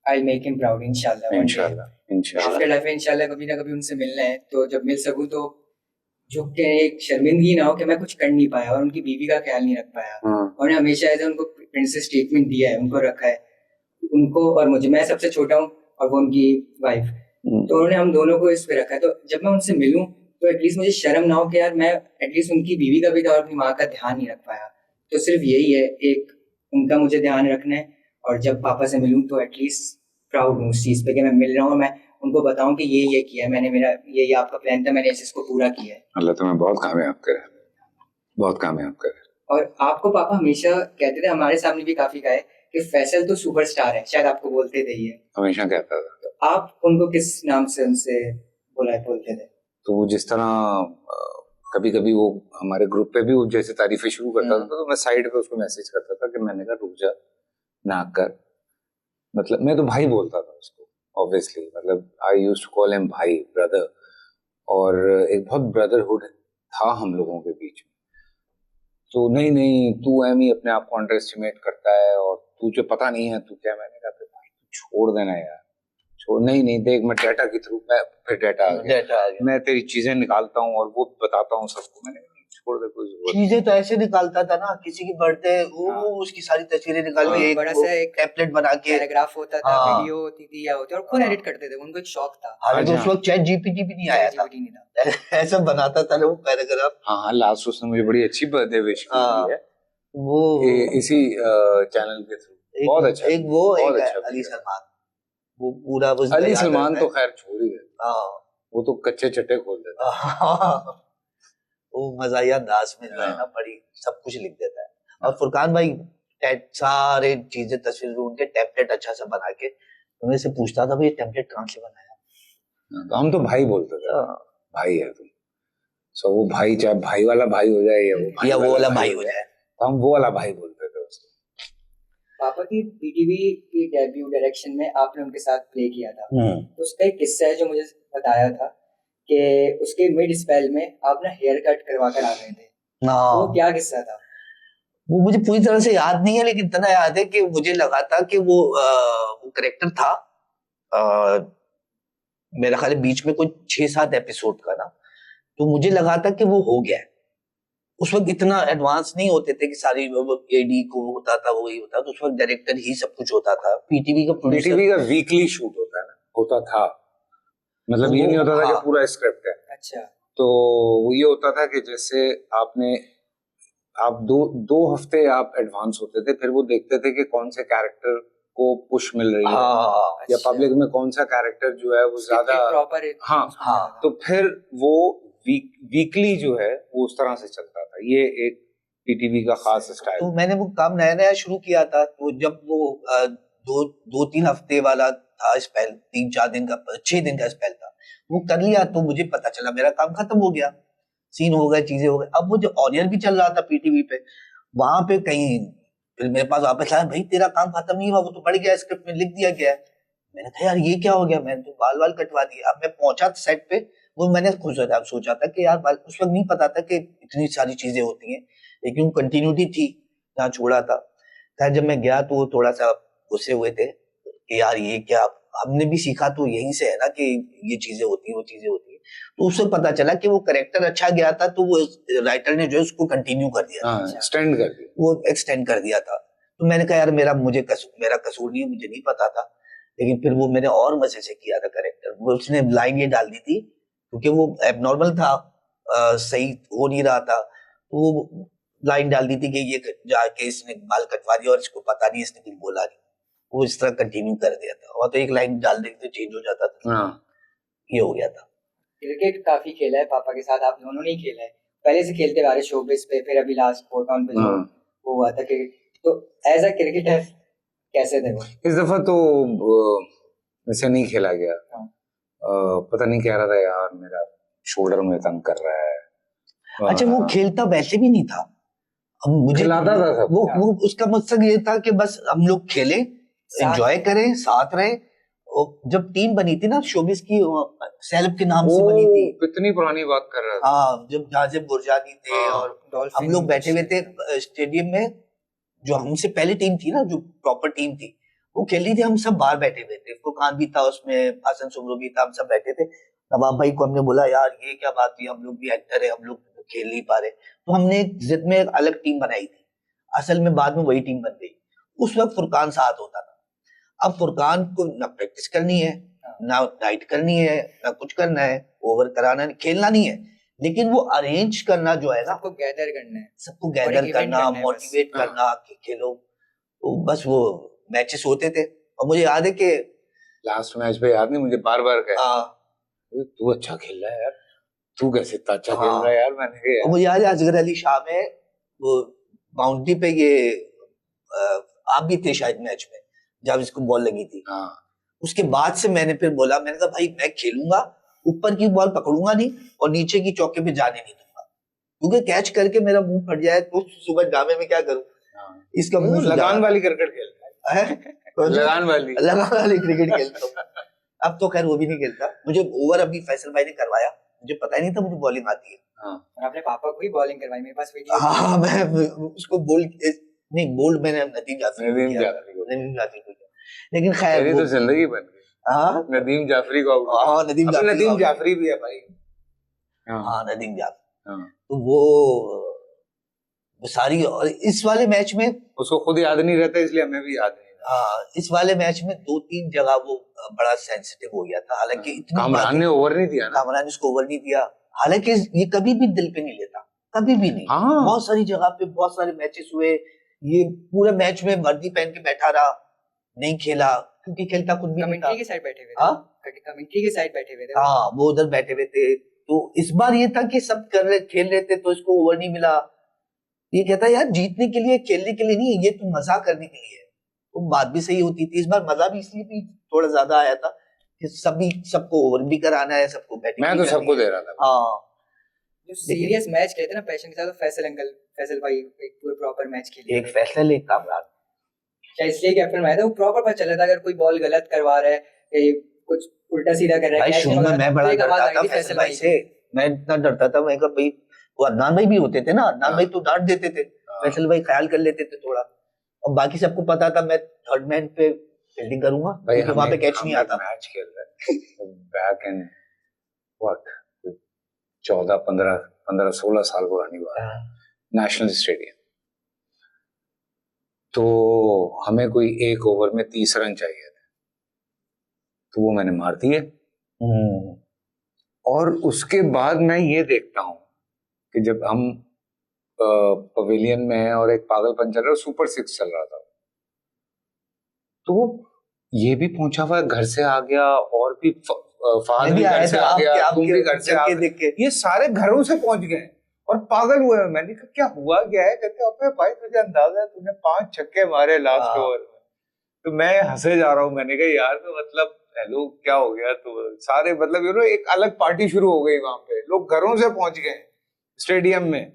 आई मेक हिम प्राउड इंशाल्लाह। इंशाल्लाह इंशाल्लाह आफ्टर लाइफ इंशाल्लाह कभी ना कभी उनसे मिलना है, तो जब मिल सकूं तो जो कि एक शर्मिंदगी ना हो कि मैं कुछ कर नहीं पाया और उनकी बीवी का ख्याल नहीं रख पाया। हाँ, उन्होंने हमेशा ऐसे उनको प्रिंसेस ट्रीटमेंट दिया है, उनको रखा है, उनको और मुझे। मैं सबसे छोटा हूँ और वो उनकी वाइफ, तो उन्होंने हम दोनों को इस पे रखा है। तो जब मैं उनसे मिलूं तो एटलीस्ट मुझे शर्म ना हो कि यार मैं एटलीस्ट उनकी बीवी का भी था और अपनी माँ का ध्यान नहीं रख पाया। तो सिर्फ यही है, एक उनका मुझे ध्यान रखना है, और जब पापा से मिलूं तो एटलीस्ट प्राउड हूँ उस चीज़ पे कि मैं मिल रहा हूँ, मैं उनको बताऊं कि ये किया है मैंने, मेरा ये आपका प्लान था, मैंने इसको पूरा किया है। अल्लाह तुम्हें बहुत कामयाब करे, बहुत कामयाब करे। और आपको पापा हमेशा कहते थे, हमारे सामने भी काफी कहा है कि फैसल तो सुपरस्टार है, शायद आपको बोलते थे ये, हमेशा कहता था। तो आप उनको किस नाम से उनसे बोलते थे? तो वो जिस तरह कभी कभी वो हमारे ग्रुप पे भी वो जैसे तारीफें शुरू करता था तो मैं साइड पे उसको मैसेज करता था कि मैंने कहा रुक जा ना कर, मतलब मैं तो भाई बोलता था उसको ऑब्वियसली, मतलब I used to call him भाई, ब्रदर, और एक बहुत ब्रदरहुड था हम लोगों के बीच में। तो नहीं तू एम ही अपने आप को अंडर एस्टिमेट करता है और तुझे पता नहीं है तू क्या। मैंने कहा भाई तू छोड़ देना यार, छोड़, नहीं देख मैं डाटा के थ्रू, मैं फिर डाटा आ गया, मैं तेरी चीजें निकालता हूँ और वो बताता हूँ सबको। मैंने छोड़ दे, कोई जरूरत चीजें तो ऐसे निकालता था ना, किसी की बर्थडे वो उसकी सारी तस्वीरें निकाल के एक बड़ा सा एक टेम्पलेट बना के, पैराग्राफ होता था, हाँ। वीडियो होती थी या होती, और खुद एडिट करते थे, उनको एक शौक था। हालांकि उस वक्त चैट जीपीटी भी नहीं आया था, नहीं था। ऐसा बनाता था ना वो पैराग्राफ। हाँ, लास्ट उसने मुझे बड़ी अच्छी बर्थडे विश की है वो इसी चैनल के थ्रू, बहुत अच्छा। एक वो बहुत एक अच्छा अली सलमान, वो पूरा अली सलमान तो खैर छोड़ ही गए, हाँ वो तो कच्चे चट्टे खोल देता। वो मज़ाहिया अंदाज में जो है ना बड़ी सब कुछ लिख देता है। और फुरकान भाई सारे चीजें तस्वीर उनके टेम्पलेट अच्छा सा बना के तुम्हें से पूछता था भाई ये टेम्पलेट कहाँ से बनाया। तो हम तो भाई बोलते थे, भाई है तुम, सो वो भाई चाहे भाई वाला भाई हो जाए या वो वाला भाई हो जाए, तो हम वो वाला भाई बोलते थे उसको। पापा की पीटीवी की डेब्यू डायरेक्शन में आपने उनके साथ प्ले किया था, तो उसका एक किस्सा है जो मुझे बताया था कि उसके मिड स्पेल में आप ना हेयर कट करवा कर आ गए थे, तो क्या किस्सा था? वो मुझे पूरी तरह से याद नहीं है, लेकिन इतना याद है कि मुझे लगा था कि वो करेक्टर था मेरा ख्याल बीच में कोई 6-7 एपिसोड का ना, तो मुझे लगा था कि वो हो गया है। उस वक्त इतना एडवांस नहीं होते थे कि सारी एडी को होता था वही होता, तो उस वक्त डायरेक्टर ही सब कुछ होता था। पीटीवी का वीकली शूट होता है ना, होता था, मतलब ये नहीं होता था कि पूरा स्क्रिप्ट है। अच्छा, तो ये होता था कि जैसे आप दो हफ्ते आप एडवांस होते थे, फिर वो देखते थे कि कौन से कैरेक्टर को पुश मिल रही है या पब्लिक में कौन सा कैरेक्टर जो है वो ज्यादा प्रॉपर। हाँ, तो फिर वो वीकली जो है वो उस तरह से चलता था। ये एक पीटीवी का खास स्टाइल। तो मैंने वो काम नया शुरू किया था, तो जब वो 2-3 हफ्ते वाला था स्पेल, 3-4 दिन का, 6 दिन का स्पेल था, वो कर लिया तो मुझे पता चला मेरा काम खत्म हो गया, सीन हो गए, चीजें हो गई। अब वो जो ऑनियर भी चल रहा था पीटीवी पे, वहां पे कहीं फिर मेरे पास वापस आया, भाई तेरा काम खत्म नहीं हुआ, वो तो बढ़ गया, स्क्रिप्ट में लिख दिया गया है। मैंने कहा यार ये क्या हो गया, मैंने तो बाल वाल कटवा दिए। अब मैं पहुंचा सेट पे, वो मैंने खुद सोचा था कि यार बाल, उस वक्त नहीं पता था कि इतनी सारी चीजें होती हैं, लेकिन कंटिन्यूटी थी जहाँ छोड़ा था। खैर जब मैं गया तो वो थोड़ा सा गुस्से हुए थे कि यार ये क्या, हमने भी सीखा तो यहीं से है ना कि ये चीजें होती है, वो चीजें होती है। तो उससे पता चला कि वो करेक्टर अच्छा गया था, तो वो राइटर ने जो है उसको कंटिन्यू कर दिया, एक्सटेंड कर दिया, वो एक्सटेंड कर दिया था। तो मैंने कहा यार मेरा कसूर नहीं, मुझे नहीं पता था। लेकिन फिर वो मैंने और मजे से किया था करेक्टर, वो उसने लाइन ये डाल दी थी क्योंकि वो एबनॉर्मल था, सही हो नहीं रहा था, तो वो लाइन डाल दी थी कि ये जाके इसने बाल कटवा दिया और इसको पता नहीं, इसने कुछ बोला नहीं। वो इस तरह कंटिन्यू कर दिया था, और तो एक लाइन डाल देती तो चेंज हो जाता था। ये हो गया था। क्रिकेट काफी खेला है पापा के साथ, आप दोनों ने खेला है, पहले से खेलते आ रहे शोबिस पे, फिर अभी लास्ट फोर्टॉन पे जो वो हुआ था क्रिकेट, तो एज अ क्रिकेटर कैसे थे वो? इस दफा तो वैसे नहीं खेला गया। पता नहीं कह रहा था यार मेरा शोल्डर में तंग कर रहा है। अच्छा वो खेलता वैसे भी नहीं था, मुझे खिलाता था सब। वो उसका मकसद ये था कि बस हम लोग खेलें, एंजॉय करें, साथ रहे। जब टीम बनी थी ना शोबिस की, सेलेब के नाम से बनी थी, कितनी पुरानी बात कर रहा था। हाँ, जब जाजिब बुरजानी थे और हम लोग बैठे हुए थे स्टेडियम में, जो हमसे पहले टीम थी ना, जो प्रॉपर टीम थी वो खेल रही थी, हम सब बाहर बैठे हुए थे, फुरकान भी था उसमें, हसन सुमरो भी था, हम सब बैठे थे। नवाब भाई को हमने बोला यार ये क्या बात हुई, हम लोग भी एक्टर है, हम लोग खेल नहीं पा रहे, तो हमने जिद में एक अलग टीम बनाई थी। असल में बाद में वही टीम बन गई। उस वक्त फुरकान साथ होता था। अब फुरकान को ना प्रैक्टिस करनी है, ना नाइट करनी है, ना कुछ करना है, ओवर कराना, खेलना नहीं है, लेकिन वो अरेंज करना जो है ना, सबको गैदर करना है, सबको गैदर करना, मोटिवेट करना कि खेलो। तो बस वो मैचेस होते थे। और मुझे याद है कि लास्ट मैच पे, याद नहीं मुझे, बार बार कहा तू अच्छा खेल रहा है यार, तू कैसे इतना अच्छा खेल रहा है यार। मैंने मुझे याद है असगर अली शाह में वो बाउंड्री पे ये आप भी थे शायद मैच में जब इसको बॉल लगी थी। उसके बाद से मैंने फिर बोला, मैंने कहा भाई मैं खेलूंगा, ऊपर की बॉल पकड़ूंगा नहीं और नीचे की चौके पे जाने नहीं दूंगा, क्योंकि कैच करके मेरा मुंह फट जाए तो सुबह जामे में क्या करूं। इसका मुंह लगान वाली क्रिकेट खेलता है, लगान वाली क्रिकेट खेलता हूँ। अब तो खैर वो भी नहीं खेलता। मुझे ओवर अभी फैसल भाई ने करवाया, मुझे पता ही नहीं था मुझे बॉलिंग आती है। और आपने पापा को ही बॉलिंग करवाई, मेरे पास वीडियो। हाँ, मैं उसको बोल्ड मैंने नदीम जाफरी को किया। लेकिन खैर तो जिंदगी बन गई। हाँ, नदीम जाफरी को। हाँ, नदीम जाफरी भी है भाई। हाँ, नदीम जाफरी। तो वो सारी, और इस वाले मैच में उसको खुद याद नहीं रहता, इसलिए हमें भी याद नहीं। हाँ, इस वाले मैच में 2-3 जगह वो बड़ा सेंसिटिव हो गया था। हालांकि इतनी कामरान ने ओवर नहीं दिया ना, कामरान ने उसको ओवर नहीं दिया, हालांकि ये कभी भी दिल पे नहीं लेता, कभी भी नहीं। बहुत सारी जगह पे बहुत सारे मैचेस हुए, ये पूरे मैच में वर्दी पहन के बैठा रहा, नहीं खेला क्योंकि खेलता खुद भी नहीं था। कमेंट्री के साइड बैठे हुए थे। कमेंट्री के साइड बैठे हुए थे। हाँ, वो उधर बैठे हुए थे। तो इस बार ये था कि सब खेल रहे थे तो इसको ओवर नहीं मिला। ये कहता यार जीतने के लिए, खेलने के लिए नहीं, ये तो मजा करने के लिए है। तो बात भी सही होती थी। इस बार मजा भी इसलिए भी थोड़ा ज्यादा आया था कि सबको ओवर भी कराना है, सबको बैटिंग। मैं तो सबको दे रहा था। हाँ, जो सीरियस मैच खेलते ना पैशन के साथ, तो फैसल भाई एक पूरा प्रॉपर मैच खेले। एक फैसल, एक कामरान, क्या इसलिए कैप्टन बनाया था? वो प्रॉपर पता चला था अगर कोई बॉल गलत करवा रहा है, कुछ उल्टा सीधा कर रहा है। शुरू में मैं बड़ा डरता था फैसल भाई से, मैं इतना डरता था। मैं भाई, वो अदनान भाई भी होते थे ना, अदनान भाई तो डांट देते थे, फैसल भाई ख्याल कर लेते थे थोड़ा, और बाकी सबको पता था मैं थर्ड मैन पे फील्डिंग करूंगा, क्योंकि वहां पे कैच नहीं आता। मैच खेल रहे बैक इन व्हाट 14-15-16 साल पुरानी बात, नेशनल स्टेडियम। तो हमें कोई एक ओवर में 30 रन चाहिए थे, तो वो मैंने मार दिए। और उसके बाद मैं ये देखता हूं कि जब हम पवेलियन में है और एक पागलपन चल रहा है, सुपर 6 चल रहा था, तो ये भी पहुंचा हुआ घर से आ गया, और भी फाद भी घर से आ गया, तुम भी घर से आ गए, ये सारे घरों से पहुंच गए और पागल हुए। मैंने कहा क्या हुआ क्या है? कहते अबे भाई तुझे अंदाजा है, तूने 5 छक्के मारे लास्ट ओवर में। तो मैं हंसे जा रहा हूँ, मैंने कहा यार तो मतलब हेलो क्या हो गया, तो सारे मतलब एक अलग पार्टी शुरू हो गई वहां पे, लोग घरों से पहुंच गए स्टेडियम में।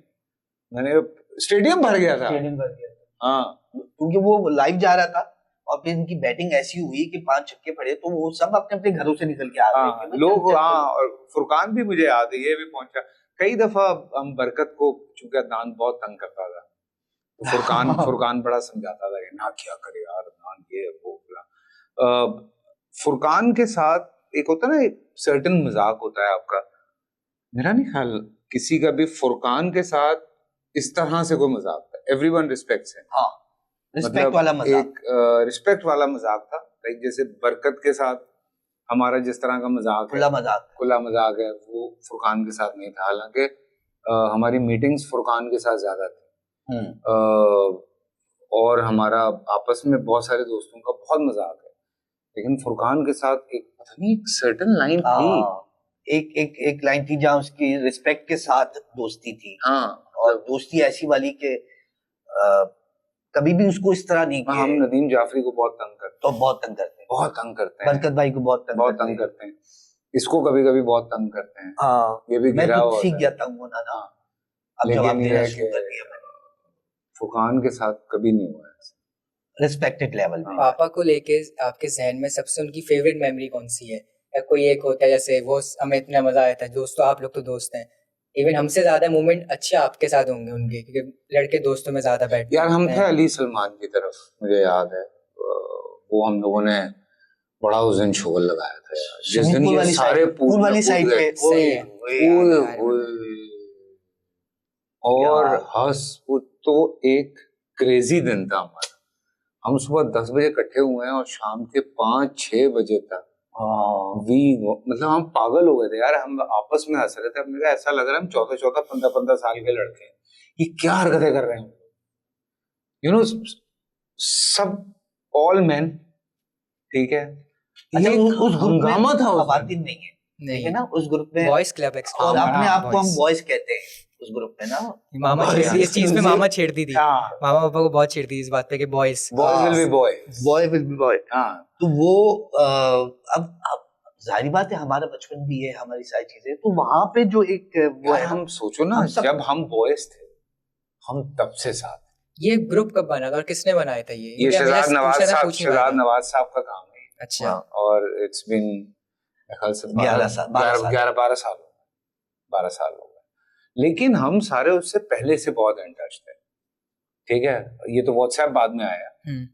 मैंने स्टेडियम भर गया था। स्टेडियम भर गया था। हाँ, क्योंकि वो लाइव जा रहा था और फिर इनकी बैटिंग ऐसी हुई कि 5 छक्के पड़े, तो वो सब अपने अपने घरों से निकल के आ गए हाँ लोग। हाँ, और फुरकान भी मुझे याद है, ये भी पहुंचा। कई दफा हम बरकत को, चूंकि अदनान बहुत तंग करता था, तो फुरकान बड़ा समझाता था कि ना क्या करे यार अदनान, ये वो बोला। फुरकान के साथ एक होता है ना, एक सर्टेन मजाक होता है आपका। मेरा नहीं ख्याल किसी का भी फुरकान के साथ इस तरह से कोई मजाक था। एवरीवन रिस्पेक्ट्स है। हाँ, रिस्पेक्ट वाला मजाक। एक रिस्पेक्ट वाला मजाक था। लाइक जैसे बरकत के साथ हमारा जिस तरह का मजाक है, खुला मजाक है, वो फुरकान के साथ नहीं था। हालांकि हमारी मीटिंग्स फुरकान के साथ ज्यादा थी और हमारा आपस में बहुत सारे दोस्तों का बहुत मजाक है, लेकिन फुरकान के साथ एक पता नहीं एक सर्टेन लाइन थी, एक लाइन थी जहाँ उसकी रिस्पेक्ट के साथ दोस्ती थी। हाँ, और दोस्ती ऐसी वाली के कभी भी उसको इस तरह नहीं किया। हम नदीम जाफरी को बहुत तंग करते हैं, बहुत तंग करते हैं, बरकत भाई को बहुत तंग करते हैं, इसको कभी कभी बहुत तंग करते हैं। हाँ, ये भी मैं तो सीख गया था वो ना। अब जवाब देना शुरू कर दिया मैंने। फुरकान के साथ कभी नहीं हुआ रिस्पेक्टेड लेवल में। पापा को लेके आपके जहन में सबसे उनकी फेवरेट मेमोरी कौन सी है? या कोई एक होता है जैसे वो हमें इतना मजा आया था, दोस्तों आप लोग तो दोस्त हैं, इवन हमसे ज्यादा मोमेंट अच्छे आपके साथ होंगे उनके, क्योंकि लड़के दोस्तों में ज्यादा बैठते हैं। यार हम थे अली सलमान की तरफ, मुझे याद है वो हम लोगों ने बड़ा उस दिन शोर लगाया था यार, जिस दिन ये सारे पूल वाली साइड पे और हंस, वो तो एक क्रेजी दिन था हमारा। हम सुबह 10 बजे इकट्ठे हुए हैं और शाम के 5-6 बजे तक मतलब हम पागल हो गए थे यार। हम आपस में हंस रहे थे, हमने कहा ऐसा लग रहा है हम 14-14, 15-15 साल के लड़के हैं, ये क्या हरकतें कर रहे हैं, सब ऑल मैन, ठीक है। अच्छा, उस ग्रुप में था, खवातीन नहीं है ना उस ग्रुप में, बॉयज क्लब और अपने आप को हम बॉयज कहते हैं उस ग्रुप में ना। मामा इस चीज में मामा छेड़ती थी, मामा पापा को बहुत छेड़ती थी इस बात पे कि बॉयज विल बी बॉय। तो वो अब जाहिर बात है हमारा बचपन भी है, हमारी सारी चीजें, तो वहां पे जो एक वो है, हम सोचो ना, जब हम बॉयज थे हम तब से साथ। ये ग्रुप कब बना था और किसने बनाया था? ये शहजाद नवाज साहब का काम है। अच्छा। और इट्स बीन 11 साल 12 साल हो गए, लेकिन हम सारे उससे पहले से बहुत इन टच थे, ठीक है। ये तो व्हाट्सएप बाद में आया,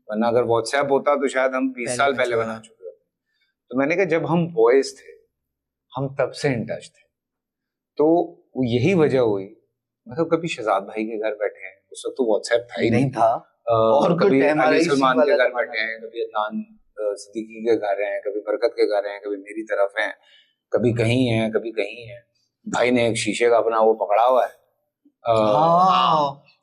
वरना अगर व्हाट्सएप होता तो शायद हम 20 साल पहले बना चुके होते। तो मैंने कहा जब हम बॉयज थे हम तब से इन टच थे, तो यही वजह हुई। मतलब कभी शहजाद भाई के घर बैठे हैं, उस वक्त तो व्हाट्सएप था ही नहीं था, और कभी अली सलमान के घर बैठे हैं, कभी अदनान सिद्दीकी के घर हैं, कभी बरकत के घर हैं, कभी मेरी तरफ हैं, कभी कहीं हैं, कभी कहीं हैं। भाई ने एक शीशे का अपना वो पकड़ा हुआ है,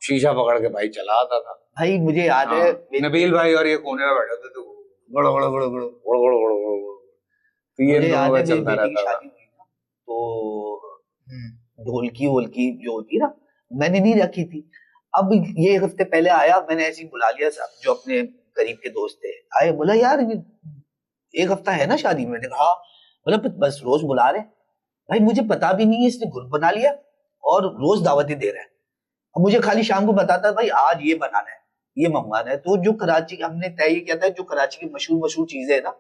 शीशा पकड़ के भाई चला आता था। भाई मुझे याद है नबील भाई और ये कोने में बैठे थे, तो गड़ो गड़ो गड़ो गड़ो गड़ो गड़ो गड़ो गड़ो, तो ये दोनों का चलता रहता था। तो ढोलकी वोलकी जो होती है ना, मैंने नहीं रखी थी। अब ये एक हफ्ते पहले आया, मैंने ऐसे ही बुला लिया सब जो अपने करीब के दोस्त थे, आए, बोला यार एक हफ्ता है ना शादी में। मैंने कहा बोला बस रोज बुला रहे भाई, मुझे पता भी नहीं है, इसने ग्रुप बना लिया और रोज दावतें दे रहे हैं। अब मुझे खाली शाम को बताता भाई आज ये बनाना है, ये मंगवाना है। तो जो कराची हमने तय किया था, जो कराची की मशहूर चीजें है ना,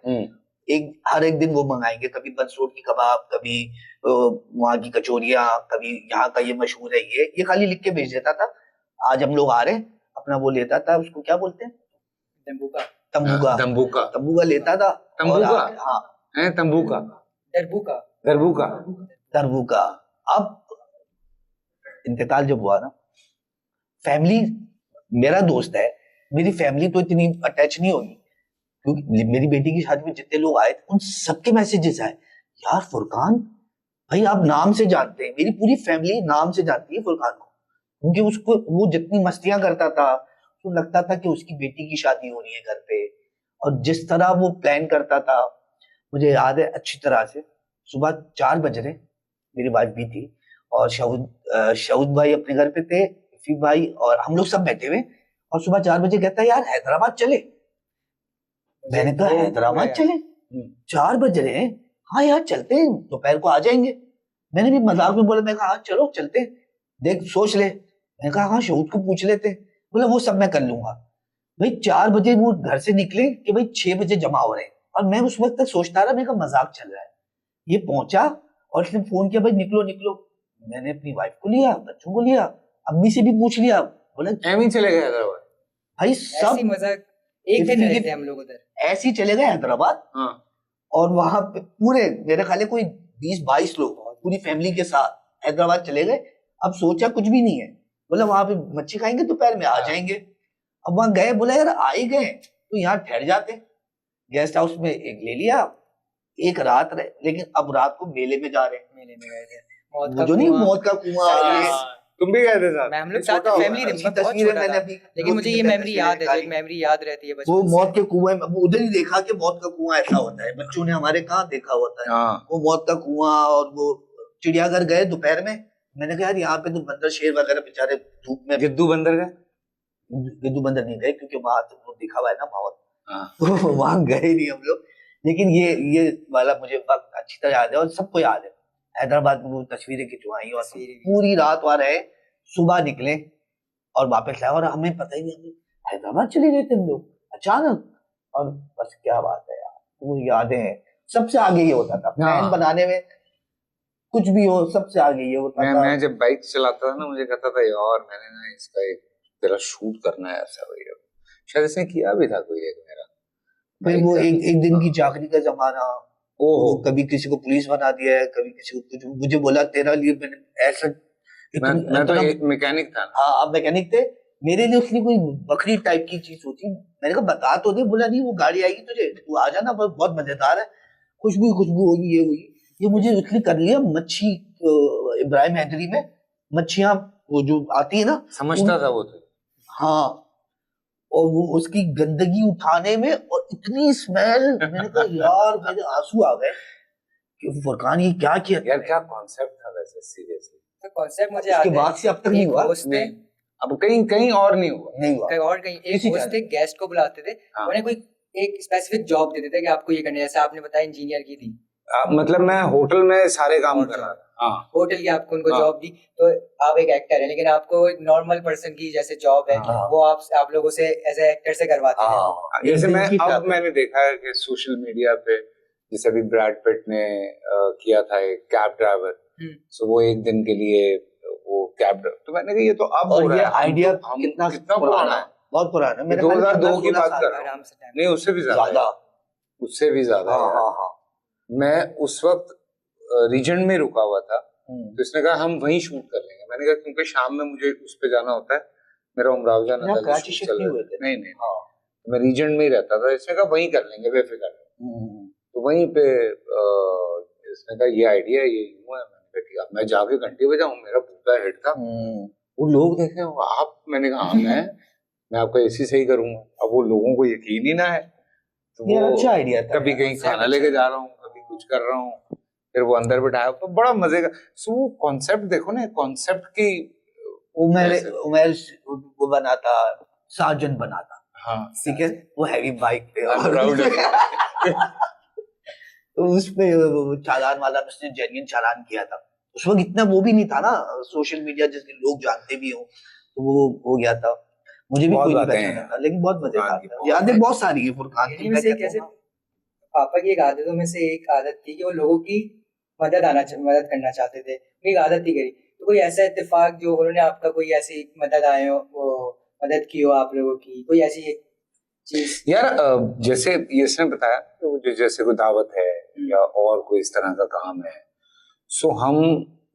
हर एक दिन वो मंगाएंगे, कभी बंसरोड की कबाब, कभी वहां की कचौरियां, कभी यहाँ का ये मशहूर है, ये खाली लिख के भेज देता था। आज हम लोग आ रहे, अपना वो लेता था, उसको क्या बोलते हैं, तंबूका लेता था। दरबूका। अब इंतकाल जब हुआ ना, फैमिली, मेरा दोस्त है, मेरी फैमिली तो इतनी अटैच नहीं होगी, क्योंकि मेरी बेटी की शादी में जितने लोग आए थे उन सबके मैसेजेस आए, यार फुरकान भाई आप नाम से जानते हैं, मेरी पूरी फैमिली नाम से जानती है फुरकान को, क्योंकि उसको वो जितनी मस्तियां करता था तो लगता था कि उसकी बेटी की शादी हो रही है घर पे। और जिस तरह वो प्लान करता था, मुझे याद है अच्छी तरह से, सुबह 4 बज रहे, मेरी वाइफ भी थी और शऊद भाई अपने घर पे थे, रफीक भाई और हम लोग सब बैठे हुए, और सुबह 4 बजे कहता है यार हैदराबाद चले। मैंने कहा हैदराबाद चले, 4 बज रहे हैं, हाँ यार चलते हैं, दोपहर को आ जाएंगे। मैंने भी मजाक में बोला, मैं कहा हाँ चलो चलते हैं, देख सोच ले। मैंने कहा हाँ शोध को पूछ लेते हैं। बोला वो सब मैं कर लूंगा। भाई 4 बजे वो घर से निकले कि भाई 6 बजे जमा हो रहे हैं, और मैं उस वक्त तक सोचता रहा, मेरे का मजाक चल रहा है। ये पहुंचा और इसने फोन किया, भाई निकलो निकलो। मैंने अपनी वाइफ को लिया, बच्चों को लिया, अम्मी से भी पूछ लिया, बोला एम ही चले गए हैदराबाद। भाई सब ऐसी मजाक, एक दिन रहे थे हम लोग उधर, ऐसे ही चले गए हैदराबाद। हाँ। और वहां पे पूरे मेरे ख्याल है कोई 20-22 लोग पूरी फैमिली के साथ हैदराबाद चले गए। अब सोचा कुछ भी नहीं है, बोला वहां पे मच्छी खाएंगे, दोपहर में आ जाएंगे। अब वहां गए, बोला यार आ ही गए तो यहाँ ठहर जाते। गेस्ट हाउस में एक ले लिया, एक रात रहे, लेकिन अब रात को मेले में जा रहे हैं। मेले में गए थे, वो जो नहीं मौत का कुआं, तुम भी गए थे साथ? मैं हम लोग साथ फैमिली थे, मैं बहुत छोटा था, लेकिन मुझे ये मेमोरी याद है, एक मेमोरी याद रहती है बचपन वो से। मौत के कुएं में उधर ही देखा कि मौत का कुआं ऐसा होता है, बच्चों ने हमारे कहाँ देखा होता है वो मौत का कुआं। और वो चिड़ियाघर गए दोपहर में, मैंने कहा यार यहाँ पे तो बंदर शेर वगैरह बेचारे धूप में। गिद्दू बंदर गए? गिद्दू बंदर नहीं गए क्योंकि वहां तो दिखा हुआ है ना माहौल, तो वहां गए नहीं हम लोग। लेकिन ये वाला मुझे वक्त अच्छी तरह याद है और सबको याद है। हैदराबाद में वो तस्वीरें खिंचवाई और पूरी रात वहां रहे, सुबह निकले और वापस आए, और हमें पता ही नहीं, हमें हैदराबाद चले गए थे हम लोग अचानक। और बस क्या बात है यार, वो यादें हैं। सबसे आगे ये होता था प्लान बनाने में, कुछ भी हो सबसे आगे ये होता था। मैं जब बाइक चलाता था ना, मुझे कहता था यार मैंने ना इसका एक तेरा शूट करना है ऐसा भैया, शायद इसने किया भी था कोई एक मेरा भाई। वो एक दिन की चाकरी का जमाना, वो कभी किसी को पुलिस बना दिया है, कभी किसी को कुछ। मुझे बोला तेरा लिए मैंने ऐसा, मैं तो एक मैकेनिक था। हाँ आप मैकेनिक थे, मेरे लिए उसने कोई बकरी टाइप की चीज सोची। मैंने कहा बता तो दे, बोला नहीं वो गाड़ी आएगी तुझे, तू आ जाना, बहुत मजेदार है, खुशबू होगी ये हुई। ये मुझे इसलिए कर लिया, मच्छी इब्राहिम हैदरी में मच्छियां वो जो आती है ना, समझता था वो तो। हाँ, और वो उसकी गंदगी उठाने में, और इतनी स्मेल, मैंने कहा यार मेरे आंसू आ गए कि फुरकान ये क्या किया यार। क्या कॉन्सेप्ट था वैसे, सीरियसली तो कॉन्सेप्ट मुझे उसके बाद से अब तक नहीं हुआ। अब कहीं और नहीं हुआ, कहीं और कहीं एक होस्ट थे, गेस्ट को बुलाते थे, उन्हें कोई एक स्पेसिफिक जॉब देते थे कि आपको ये करना है, जैसे आपने बताया इंजीनियर की थी। मतलब मैं होटल में सारे काम कर रहा था। हाँ, होटल की आपको उनको जॉब दी, तो आप एक एक्टर है, लेकिन आपको नॉर्मल पर्सन की जैसे जॉब है वो आप लोगों से एज ए एक्टर से करवाते हैं। जैसे मैंने देखा है कि सोशल मीडिया पे जैसे अभी ब्रैड पिट ने किया था एक कैब ड्राइवर, सो वो एक दिन के लिए वो कैब, तो मैंने कहा ये तो अब हो रहा है। आइडिया कितना पुराना है, बहुत पुराना है, मेरे 2002 की बात कर रहा हूँ, नहीं उससे भी ज्यादा, उससे भी ज्यादा। मैं उस वक्त रीजन में रुका हुआ था, तो इसने कहा हम वहीं शूट कर लेंगे। मैंने कहा क्योंकि शाम में मुझे उस पे जाना होता है, मेरा उमराव जाना था, नहीं तो मैं रीजन में ही रहता था। इसने कहा वहीं कर लेंगे बेफिक्र। तो वहीं पे इसने कहा ये आइडिया ये यूं है। मैंने कहा ठीक है, मैं जाके घंटे बजाऊं, मेरा पूरा हेड था। वो लोग देखे आप, मैंने कहा हाँ मैं आपका एसी सही करूंगा। अब वो लोगों को यकीन ही ना है, तो वो अच्छा आइडिया था। कभी कहीं खाना लेके जा रहा हूँ, कभी कुछ कर रहा हूँ, फिर वो अंदर बिठाया, तो बड़ा मजे का। सो वो कॉन्सेप्ट देखो ना, कॉन्सेप्ट की उमेर वो बना था, सार्जन बना था। हाँ ठीक है, वो हैवी बाइक पे तो उस पे चालान वाला उसने जेन्युइन चालान किया था। उस वक्त इतना वो भी नहीं था ना सोशल मीडिया, जिसके लोग जानते भी हो, तो वो हो गया था। मुझे भी कोई नहीं पहचाना था, लेकिन बहुत मजेदार था। यादें बहुत सारी है फुरकान की। कैसे पापा की एक आदतों में से एक आदत थी कि वो लोगों की मदद करना चाहते थे, एक आदत ही करी। तो कोई ऐसा इत्तेफाक जो उन्होंने आपका कोई ऐसी मदद आए हो, वो मदद की हो आप लोगों की, कोई ऐसी एक चीज? यार जैसे इसने बताया तो जैसे कोई दावत है या और कोई इस तरह का काम है, सो हम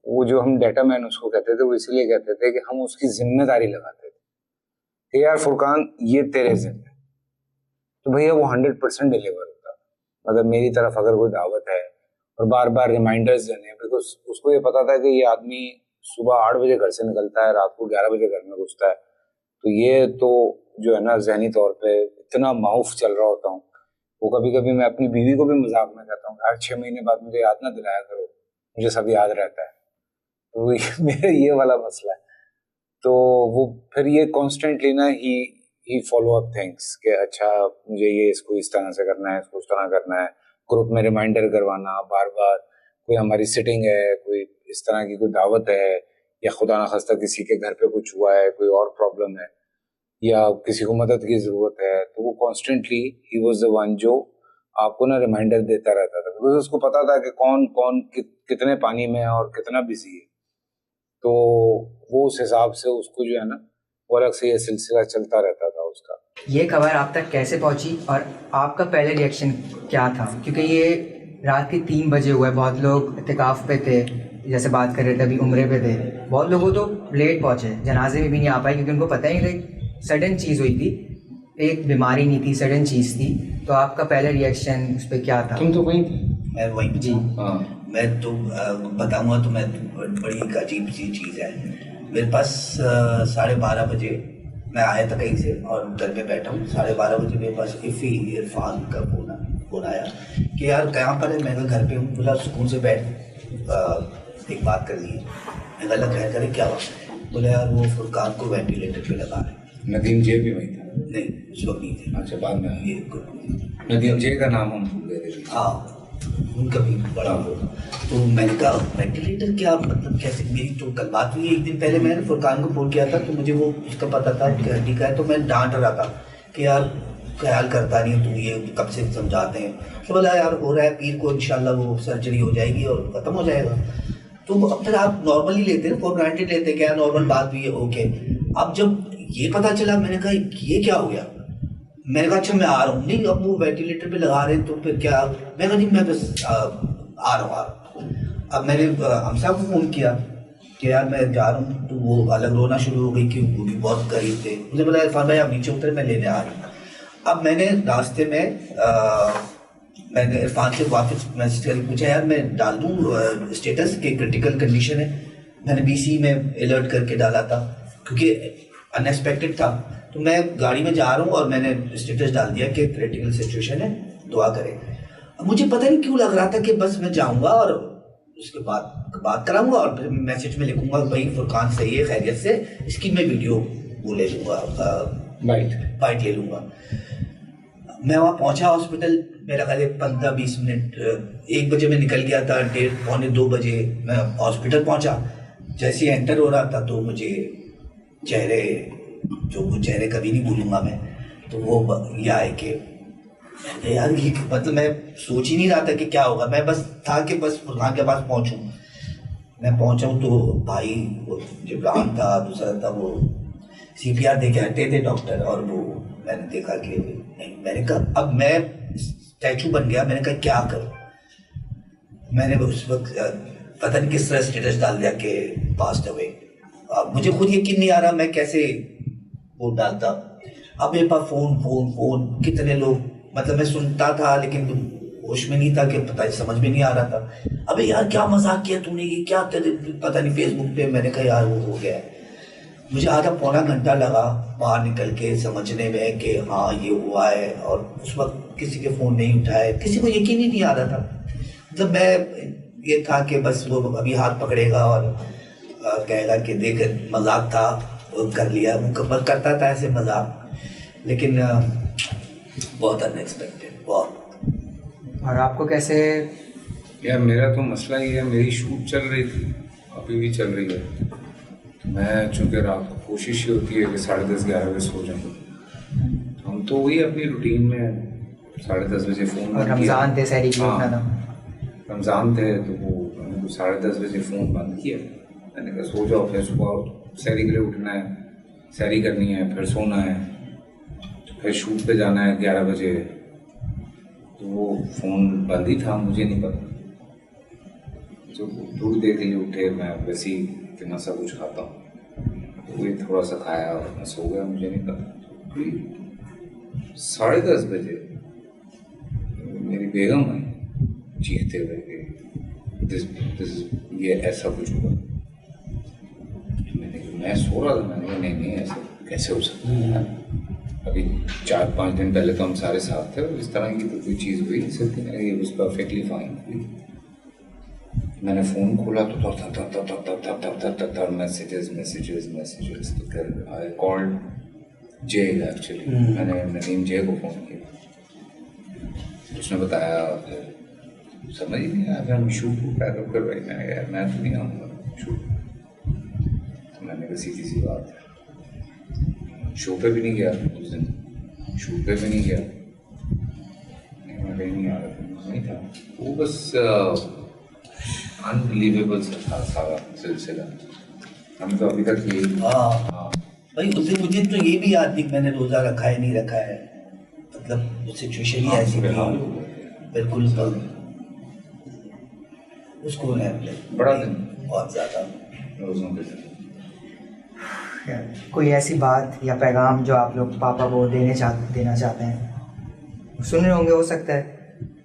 वो जो हम डेटा मैन उसको कहते थे, वो इसलिए कहते थे कि हम उसकी जिम्मेदारी लगाते थे कि यार फुरकान ये तेरे जिम्मे, तो भैया वो 100% डिलीवर होता। मतलब मेरी तरफ अगर कोई दावत है और बार बार रिमाइंडर्स देने, बिकॉज उसको ये पता था कि ये आदमी सुबह 8 बजे घर से निकलता है, रात को 11 बजे घर में घुसता है, तो ये तो जो है ना जहनी तौर पे इतना माउफ चल रहा होता हूँ। वो कभी कभी मैं अपनी बीवी को भी मजाक में कहता हूँ हर 6 महीने बाद मुझे याद ना दिलाया करो, मुझे सब याद रहता है। तो मेरा ये वाला मसला है। तो वो फिर ये कॉन्स्टेंटली ना ही ही फॉलो अप थिंग्स कि अच्छा मुझे ये इसको इस तरह से करना है, इसको उस तरह करना है, ग्रुप में रिमाइंडर करवाना बार बार, कोई हमारी सिटिंग है, कोई इस तरह की कोई दावत है, या खुदा ना खास्ता किसी के घर पे कुछ हुआ है, कोई और प्रॉब्लम है, या किसी को मदद की जरूरत है, तो वो constantly he was the one जो आपको ना रिमाइंडर देता रहता था, बिकॉज उसको पता था कि कौन कौन कितने पानी में है और कितना बिजी है। तो वो उस हिसाब से उसको जो है ना वो अलग से ये सिलसिला चलता रहता था उसका। ये खबर आप तक कैसे पहुंची और आपका पहले रिएक्शन क्या था? क्योंकि ये रात के 3 बजे हुआ है, बहुत लोग इत्तिकाफ़ पे थे, जैसे बात कर रहे थे अभी, उम्रे पे थे, बहुत लोगों तो लेट पहुंचे, जनाजे में भी नहीं आ पाए क्योंकि उनको पता ही नहीं था, सडन चीज़ हुई थी, एक बीमारी नहीं थी, सडन चीज़ थी। तो आपका पहला रिएक्शन उस पर क्या था? तुम तो वहीं थे। मैं वहीं जी हाँ, मैं तो बताऊंगा तो मैं बड़ी एक अजीब सी चीज़ है। मेरे पास 12:30 बजे मैं आया था कहीं से और घर पे बैठा हूँ, 12:30 बजे मेरे पास इरफान का फोन आया कि यार कहाँ पर है। मैं घर पे हूँ। बोला सुकून से बैठ, एक बात कर ली। मैं गलत कह करे क्या हुआ? बोला यार वो फुरकान को वेंटिलेटर पे लगा रहे। नदीम जे भी वहीं था? नहीं, उस वक्त नहीं थे। अच्छा, बाद में ये नदीम जे का नाम हम भूल गए थे। हाँ, उनका भी बड़ा होगा। तो मैंने कहा वेंटिलेटर क्या, मतलब कैसे? मेरी तो कल बात हुई, एक दिन पहले मैंने फुरकान को फ़ोन किया था तो मुझे वो उसका पता था कि हड्डी का है, तो मैं डांट रहा था कि यार ख्याल करता नहीं तू, ये कब से समझाते हैं। तो बोला यार हो रहा है, पीर को इंशाल्लाह वो सर्जरी हो जाएगी और ख़त्म हो जाएगा। तो अब फिर आप नॉर्मली लेते हैं, फॉर ग्रांटेड लेते हैं, क्या नॉर्मल बात भी है, ओके। अब जब ये पता चला, मैंने कहा ये क्या हो गया। मैंने कहा अच्छा मैं आ रहा हूँ। नहीं, अब वो वेंटिलेटर पे लगा रहे हैं तो फिर क्या? मैं कहा नहीं, मैं बस आ रहा हूँ। अब मैंने हमसा को फ़ोन किया कि यार मैं जा रहा हूँ, तो वो अलग रोना शुरू हो गई कि वो भी बहुत करीब थे। मुझे बोला इरफान भाई आप नीचे उतरे, मैं लेने आ रही हूँ। अब मैंने रास्ते में मैंने इरफान से वापस मैसेज करके पूछा यार मैं डाल दूँ स्टेटस के क्रिटिकल कंडीशन है। मैंने BC में अलर्ट करके डाला था क्योंकि अनएक्सपेक्टेड था। तो मैं गाड़ी में जा रहा हूँ और मैंने स्टेटस डाल दिया कि क्रिटिकल सिचुएशन है, दुआ करें। अब मुझे पता नहीं क्यों लग रहा था कि बस मैं जाऊँगा और उसके बाद बात कराऊंगा और फिर मैसेज में लिखूंगा भाई फुरकान सही है, खैरियत से, इसकी मैं वीडियो वो ले लूँगा, बाइट ले लूँगा। मैं वहाँ पहुँचा हॉस्पिटल, मेरा ख्याल 15-20 मिनट, 1 बजे मैं निकल गया था, 1:30-2 बजे मैं हॉस्पिटल पहुँचा। जैसे ही एंटर हो रहा था तो मुझे वो चेहरे कभी नहीं भूलूंगा मैं। तो वो ये आए कि यार ये मतलब मैं सोच ही नहीं रहा था कि क्या होगा। मैं बस था कि बस फुरकान के पास पहुँचूँ। मैं पहुँचा हूँ तो भाई वो जिब्रान था, दूसरा था वो CPR दे के हटे थे डॉक्टर, और वो मैंने देखा कि नहीं। मैंने कहा अब मैं स्टैचू बन गया। मैंने कहा क्या करूं? मैंने उस वक्त पता नहीं किस तरह स्टेटस डाल दिया कि पास्ट अवे। अब मुझे खुद यकीन नहीं आ रहा मैं कैसे वो डालता। अब मेरे पास फोन कितने लोग, मतलब मैं सुनता था लेकिन होश में नहीं था कि पता समझ में नहीं आ रहा था। अबे यार क्या मजाक किया तूने, ये क्या तेरे पता नहीं फेसबुक पे। मैंने कहा यार वो हो गया है। मुझे आधा पौना घंटा लगा बाहर निकल के समझने में कि हाँ ये हुआ है, और उस वक्त किसी के फ़ोन नहीं उठाए, किसी को यकीन ही नहीं आ रहा था। मतलब मैं ये था कि बस वो अभी हाथ पकड़ेगा और कहेगा कि देख मजाक था, वो कर लिया। वो कबर करता था ऐसे मजाक, लेकिन बहुत अनएक्सपेक्टेड, बहुत। और आपको कैसे? यार मेरा तो मसला ये है, मेरी शूट चल रही थी, अभी भी चल रही है। मैं चूँकि रात को कोशिश ही होती है कि 10:30-11 बजे सो जाऊँ। हम तो वही अपनी रूटीन में 10:30 बजे फ़ोन। और रमज़ान थे, सहरी की उठना था। रमज़ान थे तो वो मैंने तो 10:30 बजे फ़ोन बंद किया। मैंने कहा सो जाओ, फिर सुबह सहरी के लिए उठना है, सहरी करनी है, फिर सोना है, फिर शूट पे जाना है 11 बजे। तो वो फ़ोन बंद ही था, मुझे नहीं पता। जो थोड़ी देर के लिए उठे, मैं वैसे ही इतना सा कुछ खाता हूँ, तो ये थोड़ा सा खाया और मैं सो गया, मुझे नहीं पता। 10:30 बजे मेरी बेगम आई चीखते हुए कि ये ऐसा कुछ हुआ। मैं सो रहा था, मैंने कहा नहीं ऐसा कैसे हो सकता है। अभी 4-5 दिन पहले तो हम सारे साथ थे, इस तरह की तो कोई चीज़ हुई नहीं सकती। ये वाज परफेक्टली फाइन। मैंने फ़ोन खोला तो मैसेजेस। तो फिर आई कॉल्ड जे एक्चुअली मैंने नदीम जे को फ़ोन किया, उसने बताया, समझ ही नहीं आया, फिर हम शूट को पैकअप करवाई। मैंने कहा यार मैं तो नहीं आऊँगा शूट, तो मैंने कहा सीधी सी बात है, शो पे भी नहीं गया उस दिन, शूट पे भी नहीं गया, मैं कहीं नहीं आ रहा था, नहीं था वो, बस अनबिलीवेबल था सारा सिलसिला। हम तो अभी तक ये हाँ भाई, उस दिन मुझे तो ये भी याद नहीं मैंने रोज़ा रखा है नहीं रखा है, मतलब वो सिचुएशन ही ऐसी थी बिल्कुल। उसको बड़ा दिन बहुत ज़्यादा रोज़ों के दिन। कोई ऐसी बात या पैगाम जो आप लोग पापा को देना चाहते हैं? सुन रहे होंगे, हो सकता है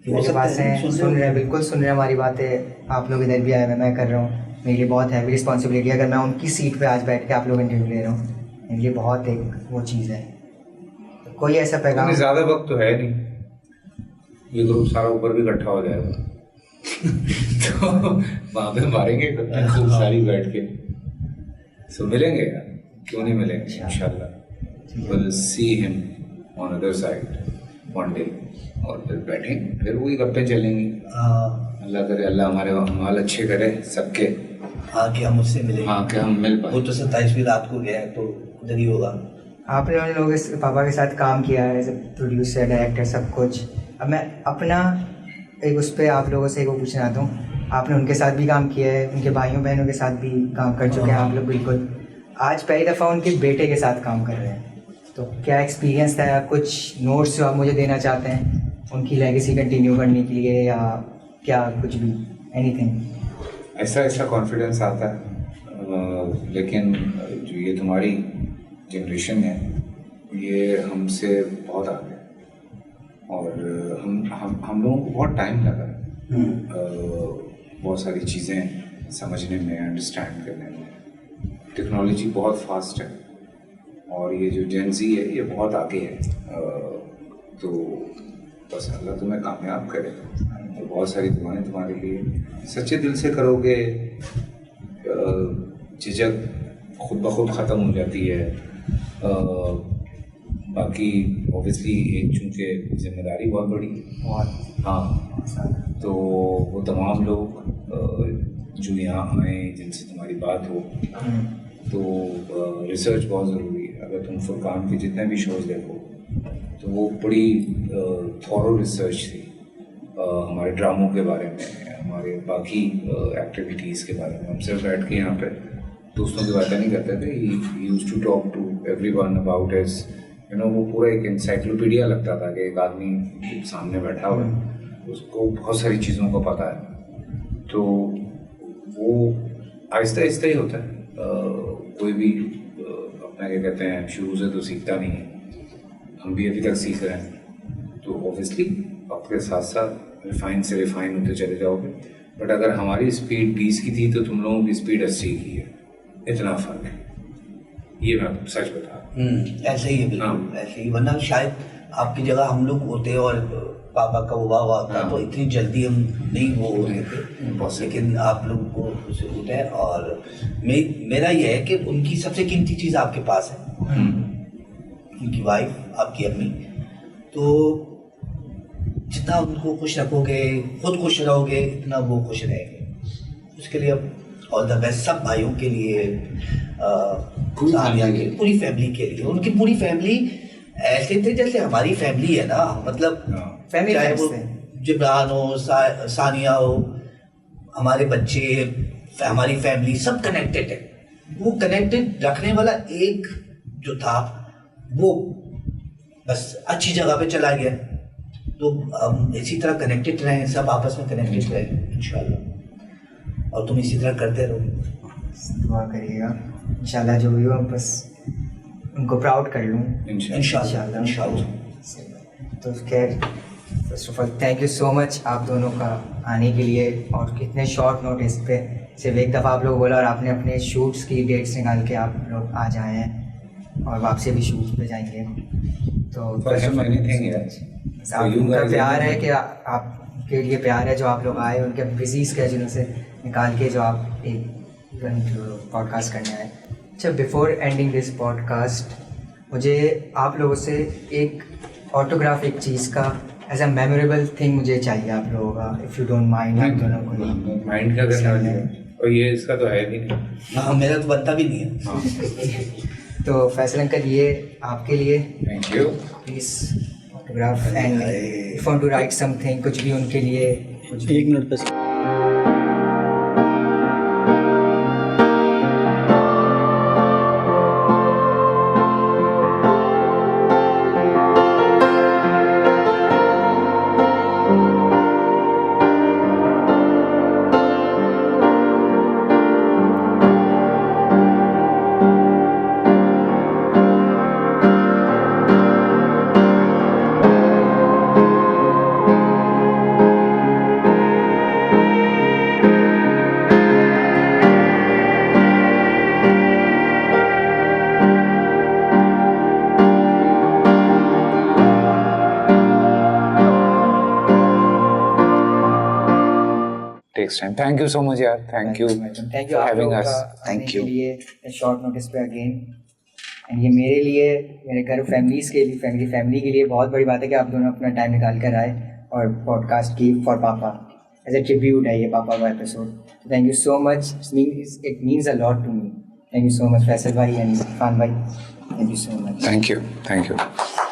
मेरी बातें सुन रहे हैं, बिल्कुल सुन रहे हैं हमारी बातें। आप लोग इधर भी आए हुए, मैं कर रहा हूँ, मेरे लिए बहुत हैवी रिस्पॉन्सिबिलिटी। अगर मैं उनकी सीट पे आज बैठ के आप लोग इंटरव्यू ले रहा हूँ, मेरे लिए बहुत एक वो चीज़ है। तो कोई ऐसा पैगाम? ज़्यादा वक्त तो है नहीं, ये ग्रुप सारा ऊपर भी इकट्ठा हो जाएगा तो वहाँ पे मारेंगे खूब सारी बैठ के, सो मिलेंगे यार, क्यों नहीं मिलेंगे इंशाल्लाह। Will see him on other side one day, और फिर बैठेंगे, फिर वही गप्पे चलेंगी। अल्लाह करे, अल्लाह हमारे माल अच्छे करे सबके। हाँ कि हम उससे मिलेंगे, हाँ कि हम मिल पाए। वो तो 27वीं रात को गया है तो उधर ही होगा। आपने उन लोगों के पापा के साथ काम किया है, प्रोड्यूसर डायरेक्टर सब कुछ। अब मैं अपना एक उस पर आप लोगों से एक वो पूछना चाहता हूँ, आपने उनके साथ भी काम किया है, उनके भाइयों बहनों के साथ भी काम कर चुके हैं आप लोग बिल्कुल। आज पहली दफ़ा उनके बेटे के साथ काम कर रहे हैं, तो क्या एक्सपीरियंस था? कुछ नोट्स जो आप मुझे देना चाहते हैं उनकी लेगेसी कंटिन्यू करने के लिए, या क्या कुछ भी, एनीथिंग? ऐसा कॉन्फिडेंस आता है, लेकिन जो ये तुम्हारी जनरेशन है ये हमसे बहुत आगे है, और हम लोगों को बहुत टाइम लगा बहुत सारी चीज़ें समझने में, अंडरस्टैंड करने में। टेक्नोलॉजी बहुत फास्ट है, और ये जो जेन ज़ी है ये बहुत आगे है, तो बस अल्लाह तुम्हें कामयाब करे। तो बहुत सारी दुआएं तुम्हारे लिए, सच्चे दिल से करोगे, झिझक खुद ब खुद ख़त्म हो जाती है। बाकी ऑब्वियसली एक चूँकि जिम्मेदारी बहुत बड़ी है, हाँ, तो वो तमाम लोग जो यहाँ आए जिनसे तुम्हारी बात हो, तो रिसर्च बहुत ज़रूरी है। अगर तुम फुरकान के जितने भी शोज़ देखो तो वो बड़ी थॉरो रिसर्च थी हमारे ड्रामों के बारे में, हमारे बाकी एक्टिविटीज़ के बारे में। हम सिर्फ बैठ के यहाँ पे दोस्तों की बातें नहीं करते थे, he used to talk to everyone about his, you know, वो पूरा एक इंसाइक्लोपीडिया लगता था कि एक आदमी सामने बैठा हुआ है, उसको बहुत सारी चीज़ों का पता है। तो वो आहिस्ता आहिस्ता ही होता है, कोई भी अपना क्या कहते हैं शुरू से तो सीखता नहीं है, हम भी अभी तक सीख रहे हैं। तो ऑब्वियसली वक्त के साथ साथ रिफाइन से रिफाइन होते चले जाओगे, बट अगर हमारी स्पीड 20 की थी तो तुम लोगों की स्पीड 80 की है, इतना फ़र्क है, ये मैं सच बता रहा हूँ। ऐसे ही है, बिल्कुल ऐसे ही, वरना शायद आपकी जगह हम लोग होते और पापा का हुआ होता तो इतनी जल्दी हम नहीं वो होते थे, लेकिन आप लोगों को ज़रूरत है। और मेरा ये है कि उनकी सबसे कीमती चीज़ आपके पास है, उनकी वाइफ, आपकी अम्मी। तो जितना उनको खुश रखोगे, खुद खुश रहोगे, इतना वो खुश रहेंगे। उसके लिए अब ऑल द बेस्ट सब भाइयों के लिए, पूरी फैमिली के लिए। उनकी पूरी फैमिली ऐसे थे जैसे हमारी फैमिली है ना, मतलब फैमिली, चाहे वो जिब्रान हो, सानिया हो, हमारे बच्चे, हमारी फैमिली, सब कनेक्टेड है। वो कनेक्टेड रखने वाला एक जो था वो बस अच्छी जगह पे चला गया, तो हम इसी तरह कनेक्टेड रहें, सब आपस में कनेक्टेड रहें इंशाल्लाह, और तुम इसी तरह करते रहो। दुआ करिएगा इंशाल्लाह, जो भी हो बस उनको प्राउड कर लूँ इंशाल्लाह। तो खैर, first of all thank you so much आप दोनों का आने के लिए, और कितने शॉर्ट नोटिस पे सिर्फ एक दफ़ा आप लोग बोला और आपने अपने शूट्स की डेट्स निकाल के आप लोग आ जाए हैं, और वापसी भी शूट्स पे जाएंगे। तो उनका प्यार है कि आपके लिए प्यार है जो आप लोग आए, उनके बिजी स्केड्यूल से निकाल के जो आप एक पॉडकास्ट करने आए। अच्छा, बिफोर एंडिंग दिस पॉडकास्ट मुझे आप लोगों से एक ऑटोग्राफ एक चीज़ का एज अ मेमोरेबल थिंग मुझे चाहिए आप लोगों का, इफ़ यू डोंट माइंड। आप दोनों को माइंड का करने वाली है और ये इसका तो है नहीं। हाँ, मेरा तो बनता भी नहीं है। तो फैसल अंकल ये आपके लिए, thank you. Please autograph and if want to write something, कुछ भी उनके लिए, कुछ भी। 1 मिनट बस। Takes time. Thank you so much यार. Thank you thank you for आप having लोगों us. का आने Thank के you. लिए शॉर्ट नोटिस पे अगेन। एंड ये मेरे लिए, मेरे घर फैमिलीज़ के लिए, फैमिली के लिए बहुत बड़ी बात है कि आप दोनों अपना टाइम निकाल कर आए और पॉडकास्ट की फॉर पापा एज अ ट्रिब्यूट है ये पापा का episode. Thank you so much, it means a lot to me. Thank you so much Faisal भाई एंड इरफान भाई, thank you so much. Thank you. Thank you.